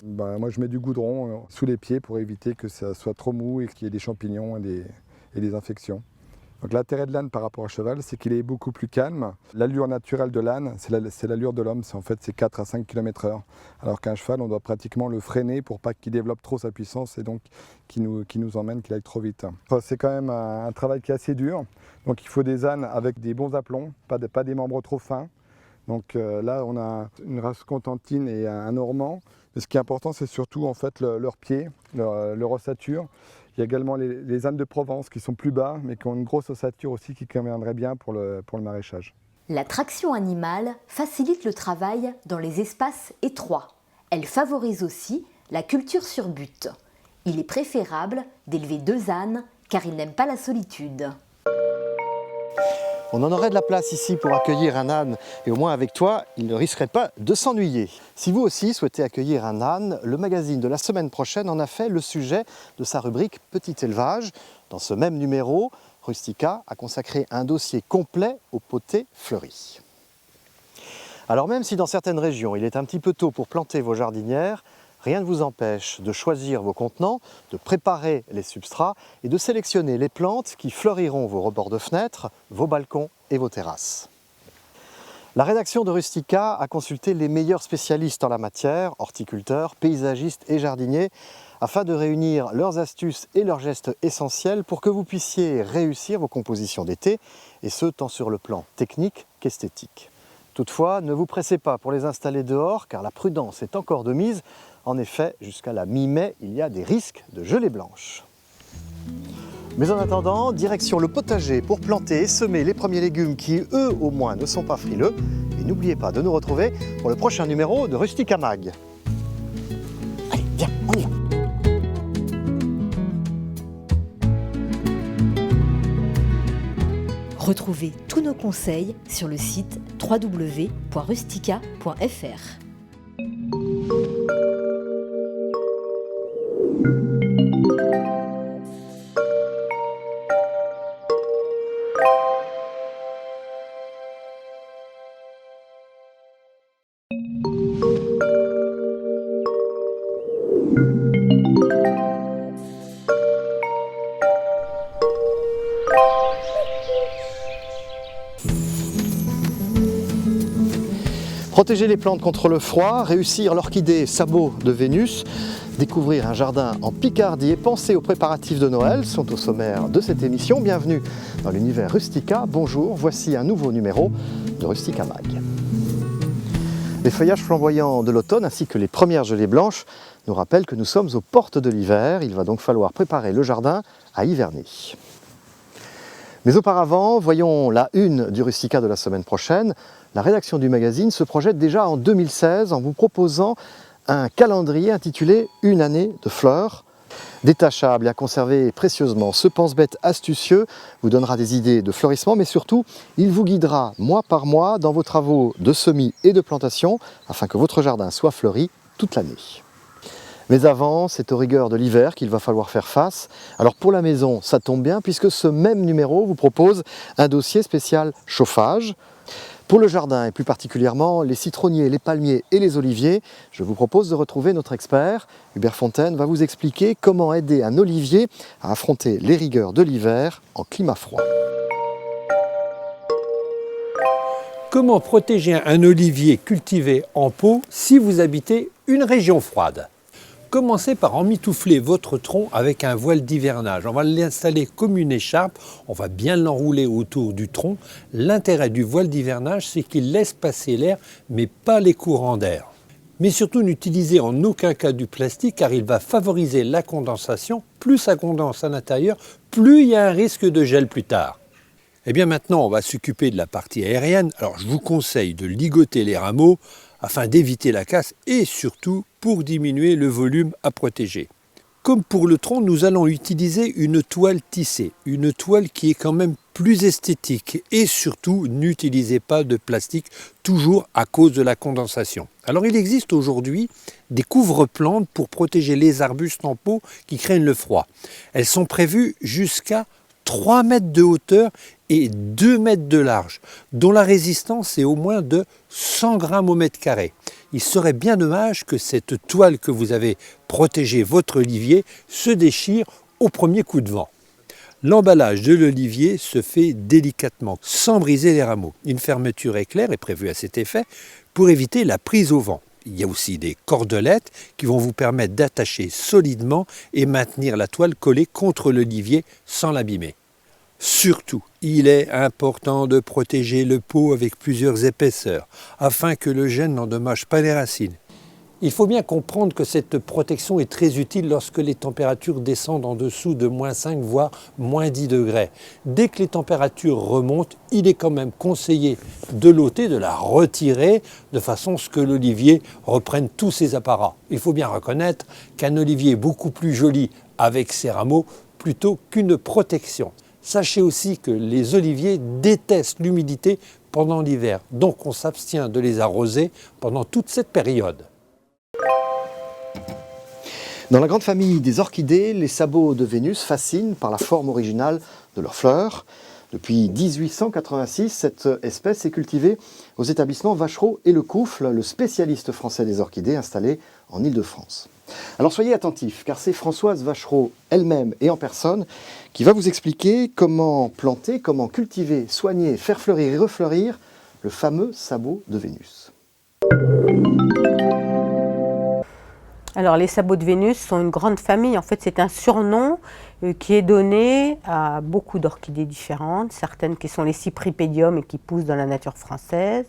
Moi je mets du goudron sous les pieds pour éviter que ça soit trop mou et qu'il y ait des champignons et des infections. Donc l'intérêt de l'âne par rapport au cheval, c'est qu'il est beaucoup plus calme. L'allure naturelle de l'âne, c'est l'allure de l'homme, c'est 4 à 5 km/h. Alors qu'un cheval, on doit pratiquement le freiner pour pas qu'il développe trop sa puissance et donc qu'il nous emmène, qu'il aille trop vite. C'est quand même un travail qui est assez dur. Donc il faut des ânes avec des bons aplombs, pas des membres trop fins. Donc là, on a une race Cotentin et un normand. Mais ce qui est important, c'est surtout en fait leurs pieds, leur ossature. Il y a également les ânes de Provence qui sont plus bas, mais qui ont une grosse ossature aussi qui conviendrait bien pour le maraîchage. La traction animale facilite le travail dans les espaces étroits. Elle favorise aussi la culture sur butte. Il est préférable d'élever 2 ânes car ils n'aiment pas la solitude. On en aurait de la place ici pour accueillir un âne et au moins avec toi, il ne risquerait pas de s'ennuyer. Si vous aussi souhaitez accueillir un âne, le magazine de la semaine prochaine en a fait le sujet de sa rubrique Petit élevage. Dans ce même numéro, Rustica a consacré un dossier complet aux potées fleuries. Alors même si dans certaines régions il est un petit peu tôt pour planter vos jardinières, rien ne vous empêche de choisir vos contenants, de préparer les substrats et de sélectionner les plantes qui fleuriront vos rebords de fenêtres, vos balcons et vos terrasses. La rédaction de Rustica a consulté les meilleurs spécialistes en la matière, horticulteurs, paysagistes et jardiniers, afin de réunir leurs astuces et leurs gestes essentiels pour que vous puissiez réussir vos compositions d'été, et ce tant sur le plan technique qu'esthétique. Toutefois, ne vous pressez pas pour les installer dehors, car la prudence est encore de mise. En effet, jusqu'à la mi-mai, il y a des risques de gelée blanche. Mais en attendant, direction le potager pour planter et semer les premiers légumes qui, eux, au moins, ne sont pas frileux. Et n'oubliez pas de nous retrouver pour le prochain numéro de Rustica Mag. Allez, viens, on y va. Retrouvez tous nos conseils sur le site www.rustica.fr. Protéger les plantes contre le froid, réussir l'orchidée sabot de Vénus, découvrir un jardin en Picardie et penser aux préparatifs de Noël sont au sommaire de cette émission. Bienvenue dans l'univers Rustica. Bonjour, voici un nouveau numéro de Rustica Mag. Les feuillages flamboyants de l'automne ainsi que les premières gelées blanches nous rappellent que nous sommes aux portes de l'hiver. Il va donc falloir préparer le jardin à hiverner. Mais auparavant, voyons la une du Rustica de la semaine prochaine. La rédaction du magazine se projette déjà en 2016 en vous proposant un calendrier intitulé « Une année de fleurs ». Détachable et à conserver précieusement, ce pense-bête astucieux vous donnera des idées de fleurissement, mais surtout, il vous guidera mois par mois dans vos travaux de semis et de plantation afin que votre jardin soit fleuri toute l'année. Mais avant, c'est aux rigueurs de l'hiver qu'il va falloir faire face. Alors pour la maison, ça tombe bien puisque ce même numéro vous propose un dossier spécial chauffage. Pour le jardin et plus particulièrement les citronniers, les palmiers et les oliviers, je vous propose de retrouver notre expert. Hubert Fontaine va vous expliquer comment aider un olivier à affronter les rigueurs de l'hiver en climat froid. Comment protéger un olivier cultivé en pot si vous habitez une région froide? Commencez par emmitoufler votre tronc avec un voile d'hivernage. On va l'installer comme une écharpe, on va bien l'enrouler autour du tronc. L'intérêt du voile d'hivernage, c'est qu'il laisse passer l'air, mais pas les courants d'air. Mais surtout, n'utilisez en aucun cas du plastique car il va favoriser la condensation. Plus ça condense à l'intérieur, plus il y a un risque de gel plus tard. Et bien maintenant, on va s'occuper de la partie aérienne. Alors je vous conseille de ligoter les rameaux afin d'éviter la casse et surtout pour diminuer le volume à protéger. Comme pour le tronc, nous allons utiliser une toile tissée, une toile qui est quand même plus esthétique et surtout n'utilisez pas de plastique toujours à cause de la condensation. Alors il existe aujourd'hui des couvre-plantes pour protéger les arbustes en pot qui craignent le froid. Elles sont prévues jusqu'à 3 mètres de hauteur et 2 mètres de large, dont la résistance est au moins de 100 grammes au mètre carré. Il serait bien dommage que cette toile que vous avez protégé votre olivier se déchire au premier coup de vent. L'emballage de l'olivier se fait délicatement, sans briser les rameaux. Une fermeture éclair est prévue à cet effet pour éviter la prise au vent. Il y a aussi des cordelettes qui vont vous permettre d'attacher solidement et maintenir la toile collée contre l'olivier sans l'abîmer. Surtout, il est important de protéger le pot avec plusieurs épaisseurs afin que le gel n'endommage pas les racines. Il faut bien comprendre que cette protection est très utile lorsque les températures descendent en dessous de -5 voire -10 degrés. Dès que les températures remontent, il est quand même conseillé de l'ôter, de la retirer de façon à ce que l'olivier reprenne tous ses apparats. Il faut bien reconnaître qu'un olivier est beaucoup plus joli avec ses rameaux plutôt qu'une protection. Sachez aussi que les oliviers détestent l'humidité pendant l'hiver, donc on s'abstient de les arroser pendant toute cette période. Dans la grande famille des orchidées, les sabots de Vénus fascinent par la forme originale de leurs fleurs. Depuis 1886, cette espèce est cultivée aux établissements Vachereau et Le Couffle, le spécialiste français des orchidées installé en Île-de-France. Alors soyez attentifs, car c'est Françoise Vachereau elle-même et en personne qui va vous expliquer comment planter, comment cultiver, soigner, faire fleurir et refleurir le fameux sabot de Vénus. Alors les sabots de Vénus sont une grande famille, en fait c'est un surnom qui est donné à beaucoup d'orchidées différentes, certaines qui sont les cypripédiums et qui poussent dans la nature française,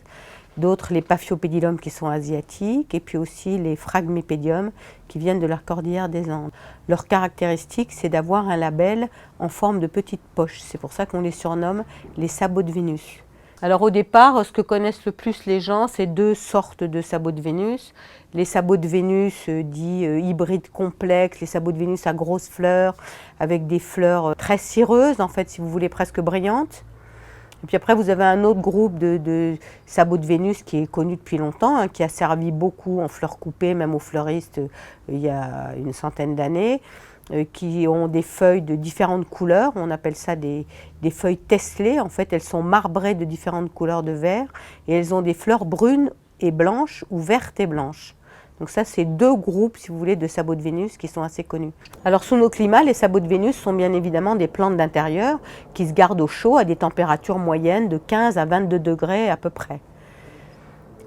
d'autres les paphiopédilums qui sont asiatiques et puis aussi les phragmipédiums qui viennent de la cordillère des Andes. Leur caractéristique c'est d'avoir un labelle en forme de petite poche, c'est pour ça qu'on les surnomme les sabots de Vénus. Alors au départ, ce que connaissent le plus les gens, c'est 2 sortes de sabots de Vénus. Les sabots de Vénus dits hybrides complexes, les sabots de Vénus à grosses fleurs, avec des fleurs très cireuses, en fait, si vous voulez, presque brillantes. Et puis après, vous avez un autre groupe de sabots de Vénus qui est connu depuis longtemps, hein, qui a servi beaucoup en fleurs coupées, même aux fleuristes il y a une centaine d'années, qui ont des feuilles de différentes couleurs. On appelle ça des feuilles tesselées. En fait, elles sont marbrées de différentes couleurs de vert et elles ont des fleurs brunes et blanches ou vertes et blanches. Donc ça, c'est 2 groupes, si vous voulez, de sabots de Vénus qui sont assez connus. Alors sous nos climats, les sabots de Vénus sont bien évidemment des plantes d'intérieur qui se gardent au chaud à des températures moyennes de 15 à 22 degrés à peu près.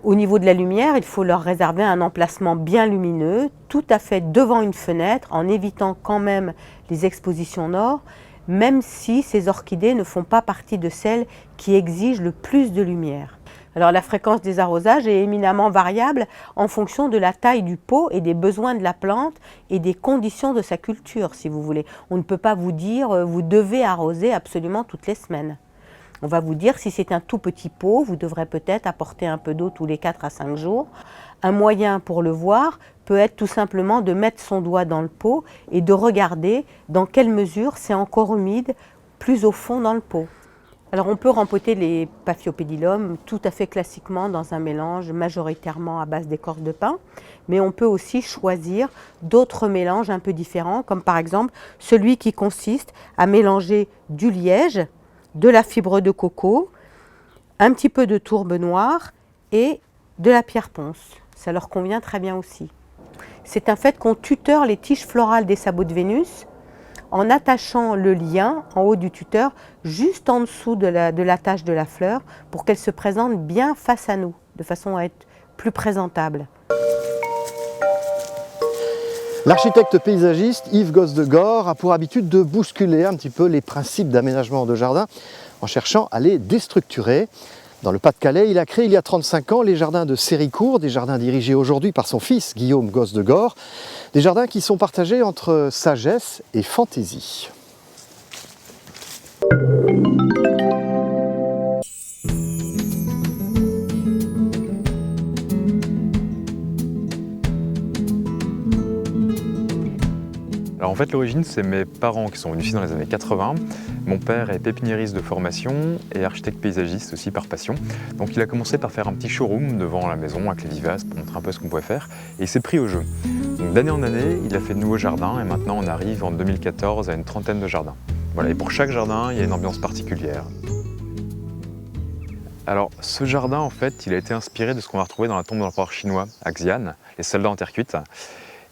Au niveau de la lumière, il faut leur réserver un emplacement bien lumineux, tout à fait devant une fenêtre, en évitant quand même les expositions nord, même si ces orchidées ne font pas partie de celles qui exigent le plus de lumière. Alors la fréquence des arrosages est éminemment variable en fonction de la taille du pot et des besoins de la plante et des conditions de sa culture, si vous voulez. On ne peut pas vous dire vous devez arroser absolument toutes les semaines. On va vous dire si c'est un tout petit pot, vous devrez peut-être apporter un peu d'eau tous les 4 à 5 jours. Un moyen pour le voir peut être tout simplement de mettre son doigt dans le pot et de regarder dans quelle mesure c'est encore humide plus au fond dans le pot. Alors on peut rempoter les paphiopédilums tout à fait classiquement dans un mélange majoritairement à base d'écorce de pin, mais on peut aussi choisir d'autres mélanges un peu différents, comme par exemple celui qui consiste à mélanger du liège, de la fibre de coco, un petit peu de tourbe noire et de la pierre ponce. Ça leur convient très bien aussi. C'est un fait qu'on tuteur les tiges florales des sabots de Vénus en attachant le lien en haut du tuteur, juste en dessous de l'attache de la fleur, pour qu'elle se présente bien face à nous, de façon à être plus présentable. L'architecte paysagiste Yves Gosse-de-Gore a pour habitude de bousculer un petit peu les principes d'aménagement de jardin en cherchant à les déstructurer. Dans le Pas-de-Calais, il a créé il y a 35 ans les jardins de Séricourt, des jardins dirigés aujourd'hui par son fils Guillaume Gosse-de-Gore, des jardins qui sont partagés entre sagesse et fantaisie. Alors en fait l'origine c'est mes parents qui sont venus ici dans les années 80. Mon père est pépiniériste de formation et architecte paysagiste aussi par passion. Donc il a commencé par faire un petit showroom devant la maison avec les vivaces pour montrer un peu ce qu'on pouvait faire et il s'est pris au jeu. Donc d'année en année il a fait de nouveaux jardins et maintenant on arrive en 2014 à une trentaine de jardins. Voilà, et pour chaque jardin il y a une ambiance particulière. Alors ce jardin en fait il a été inspiré de ce qu'on a retrouvé dans la tombe de l'empereur chinois à Xi'an, les soldats en terre cuite.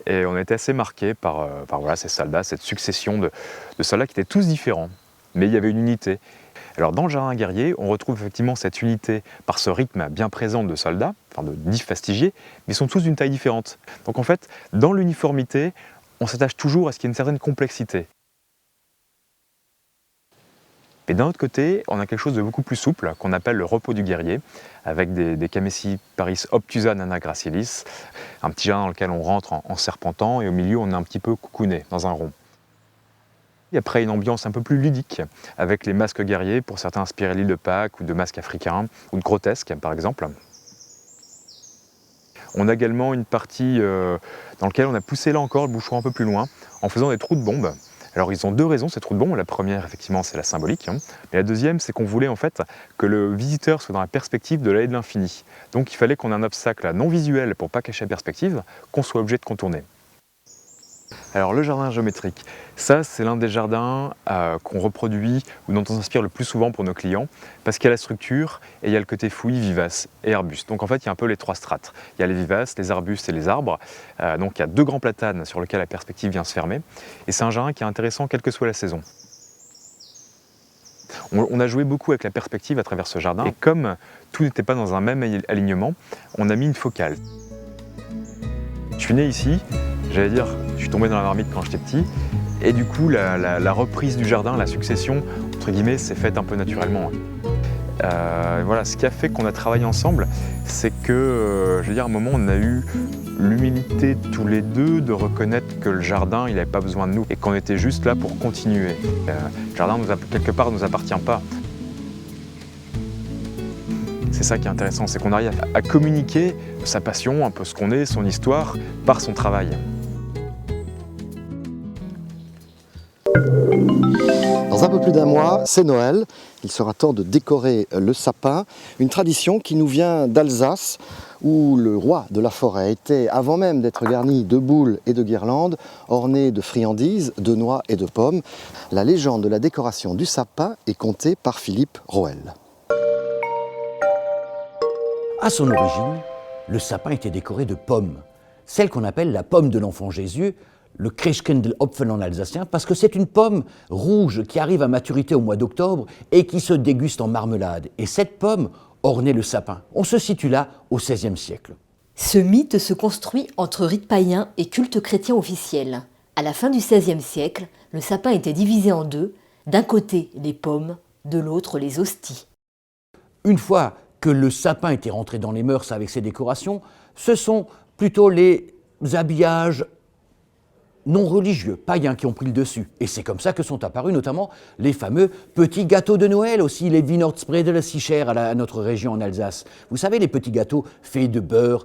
Et on a été assez marqués par voilà, ces soldats, cette succession de soldats qui étaient tous différents, mais il y avait une unité. Alors dans le jardin guerrier, on retrouve effectivement cette unité par ce rythme bien présent de soldats, enfin de 10 fastigiers, mais ils sont tous d'une taille différente. Donc en fait, dans l'uniformité, on s'attache toujours à ce qu'il y ait une certaine complexité. Mais d'un autre côté, on a quelque chose de beaucoup plus souple, qu'on appelle le repos du guerrier, avec des Camesiparis obtusa nana gracilis, un petit jardin dans lequel on rentre en serpentant, et au milieu on est un petit peu coucouné dans un rond. Et après une ambiance un peu plus ludique, avec les masques guerriers, pour certains inspirés de l'île de Pâques, ou de masques africains, ou de grotesques par exemple. On a également une partie dans laquelle on a poussé là encore le bouchon un peu plus loin, en faisant des trous de bombes. Alors ils ont deux raisons ces trous de bombes. La première effectivement c'est la symbolique, mais la deuxième c'est qu'on voulait en fait que le visiteur soit dans la perspective de l'allée de l'infini. Donc il fallait qu'on ait un obstacle non visuel pour pas cacher la perspective, qu'on soit obligé de contourner. Alors le jardin géométrique, ça c'est l'un des jardins qu'on reproduit ou dont on s'inspire le plus souvent pour nos clients parce qu'il y a la structure et il y a le côté fouillis, vivace et arbustes. Donc en fait il y a un peu les trois strates. Il y a les vivaces, les arbustes et les arbres. Donc il y a deux grands platanes sur lesquels la perspective vient se fermer. Et c'est un jardin qui est intéressant quelle que soit la saison. On a joué beaucoup avec la perspective à travers ce jardin et comme tout n'était pas dans un même alignement, on a mis une focale. Je suis né ici, j'allais dire, je suis tombé dans la marmite quand j'étais petit, et du coup la reprise du jardin, la succession, entre guillemets, s'est faite un peu naturellement. Voilà, ce qui a fait qu'on a travaillé ensemble, c'est que, je veux dire, à un moment, on a eu l'humilité tous les deux de reconnaître que le jardin, il n'avait pas besoin de nous, et qu'on était juste là pour continuer. Le jardin, quelque part, ne nous appartient pas. C'est ça qui est intéressant, c'est qu'on arrive à communiquer sa passion, un peu ce qu'on est, son histoire, par son travail. Dans un peu plus d'un mois, c'est Noël. Il sera temps de décorer le sapin, une tradition qui nous vient d'Alsace, où le roi de la forêt était, avant même d'être garni de boules et de guirlandes, orné de friandises, de noix et de pommes. La légende de la décoration du sapin est contée par Philippe Roel. À son origine, le sapin était décoré de pommes, celle qu'on appelle la pomme de l'enfant Jésus, le Christkindlhopfen en alsacien, parce que c'est une pomme rouge qui arrive à maturité au mois d'octobre et qui se déguste en marmelade. Et cette pomme ornait le sapin. On se situe là au XVIe siècle. Ce mythe se construit entre rites païens et culte chrétien officiel. À la fin du XVIe siècle, le sapin était divisé en deux, d'un côté les pommes, de l'autre les hosties. Une fois que le sapin était rentré dans les mœurs avec ses décorations, ce sont plutôt les habillages non religieux, païens, qui ont pris le dessus. Et c'est comme ça que sont apparus notamment les fameux petits gâteaux de Noël, aussi les Weihnachtsbredel, si chers à notre région en Alsace. Vous savez, les petits gâteaux faits de beurre,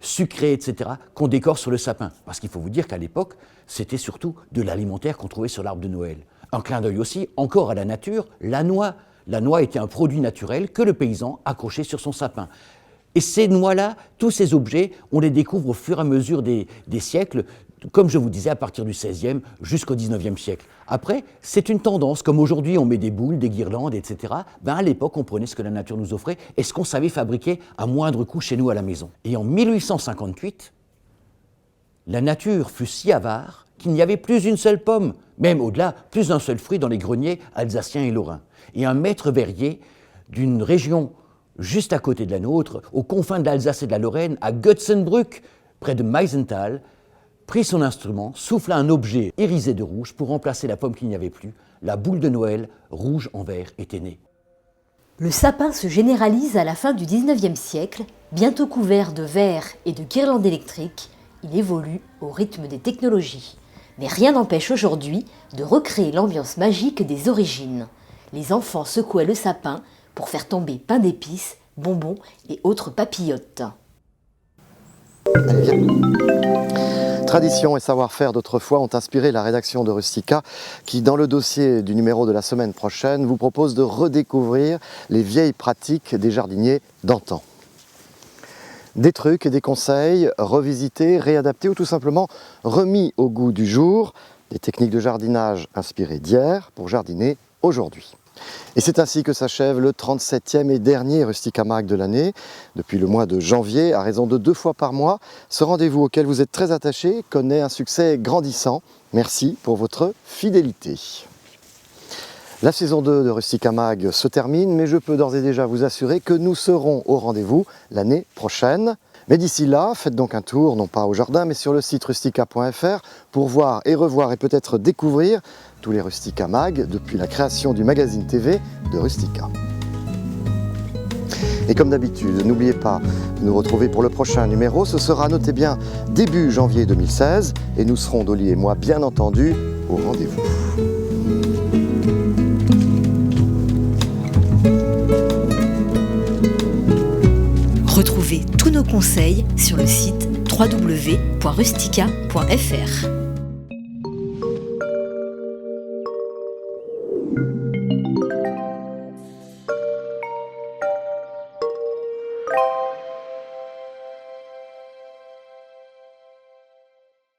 sucrés, etc., qu'on décore sur le sapin. Parce qu'il faut vous dire qu'à l'époque, c'était surtout de l'alimentaire qu'on trouvait sur l'arbre de Noël. Un clin d'œil aussi, encore à la nature, la noix. La noix était un produit naturel que le paysan accrochait sur son sapin. Et ces noix-là, tous ces objets, on les découvre au fur et à mesure des siècles, comme je vous disais, à partir du XVIe jusqu'au XIXe siècle. Après, c'est une tendance, comme aujourd'hui on met des boules, des guirlandes, etc. À l'époque, on prenait ce que la nature nous offrait et ce qu'on savait fabriquer à moindre coût chez nous à la maison. Et en 1858, la nature fut si avare qu'il n'y avait plus une seule pomme même au-delà, plus d'un seul fruit dans les greniers alsaciens et lorrains. Et un maître verrier d'une région juste à côté de la nôtre, aux confins de l'Alsace et de la Lorraine, à Götzenbrück, près de Meisenthal, prit son instrument, souffla un objet irisé de rouge pour remplacer la pomme qu'il n'y avait plus. La boule de Noël, rouge en vert, était née. Le sapin se généralise à la fin du 19e siècle. Bientôt couvert de verre et de guirlandes électriques, il évolue au rythme des technologies. Mais rien n'empêche aujourd'hui de recréer l'ambiance magique des origines. Les enfants secouaient le sapin pour faire tomber pain d'épices, bonbons et autres papillotes. Allez, viens. Tradition et savoir-faire d'autrefois ont inspiré la rédaction de Rustica qui, dans le dossier du numéro de la semaine prochaine, vous propose de redécouvrir les vieilles pratiques des jardiniers d'antan. Des trucs et des conseils revisités, réadaptés ou tout simplement remis au goût du jour, des techniques de jardinage inspirées d'hier pour jardiner aujourd'hui. Et c'est ainsi que s'achève le 37e et dernier Rustica Mag de l'année. Depuis le mois de janvier, à raison de 2 fois par mois, ce rendez-vous auquel vous êtes très attachés connaît un succès grandissant. Merci pour votre fidélité. La saison 2 de Rustica Mag se termine, mais je peux d'ores et déjà vous assurer que nous serons au rendez-vous l'année prochaine. Mais d'ici là, faites donc un tour, non pas au jardin, mais sur le site rustica.fr pour voir et revoir et peut-être découvrir tous les Rustica Mag depuis la création du magazine TV de Rustica. Et comme d'habitude, n'oubliez pas de nous retrouver pour le prochain numéro. Ce sera, notez bien, début janvier 2016 et nous serons, Dolly et moi, bien entendu, au rendez-vous. Retrouvez tous nos conseils sur le site www.rustica.fr.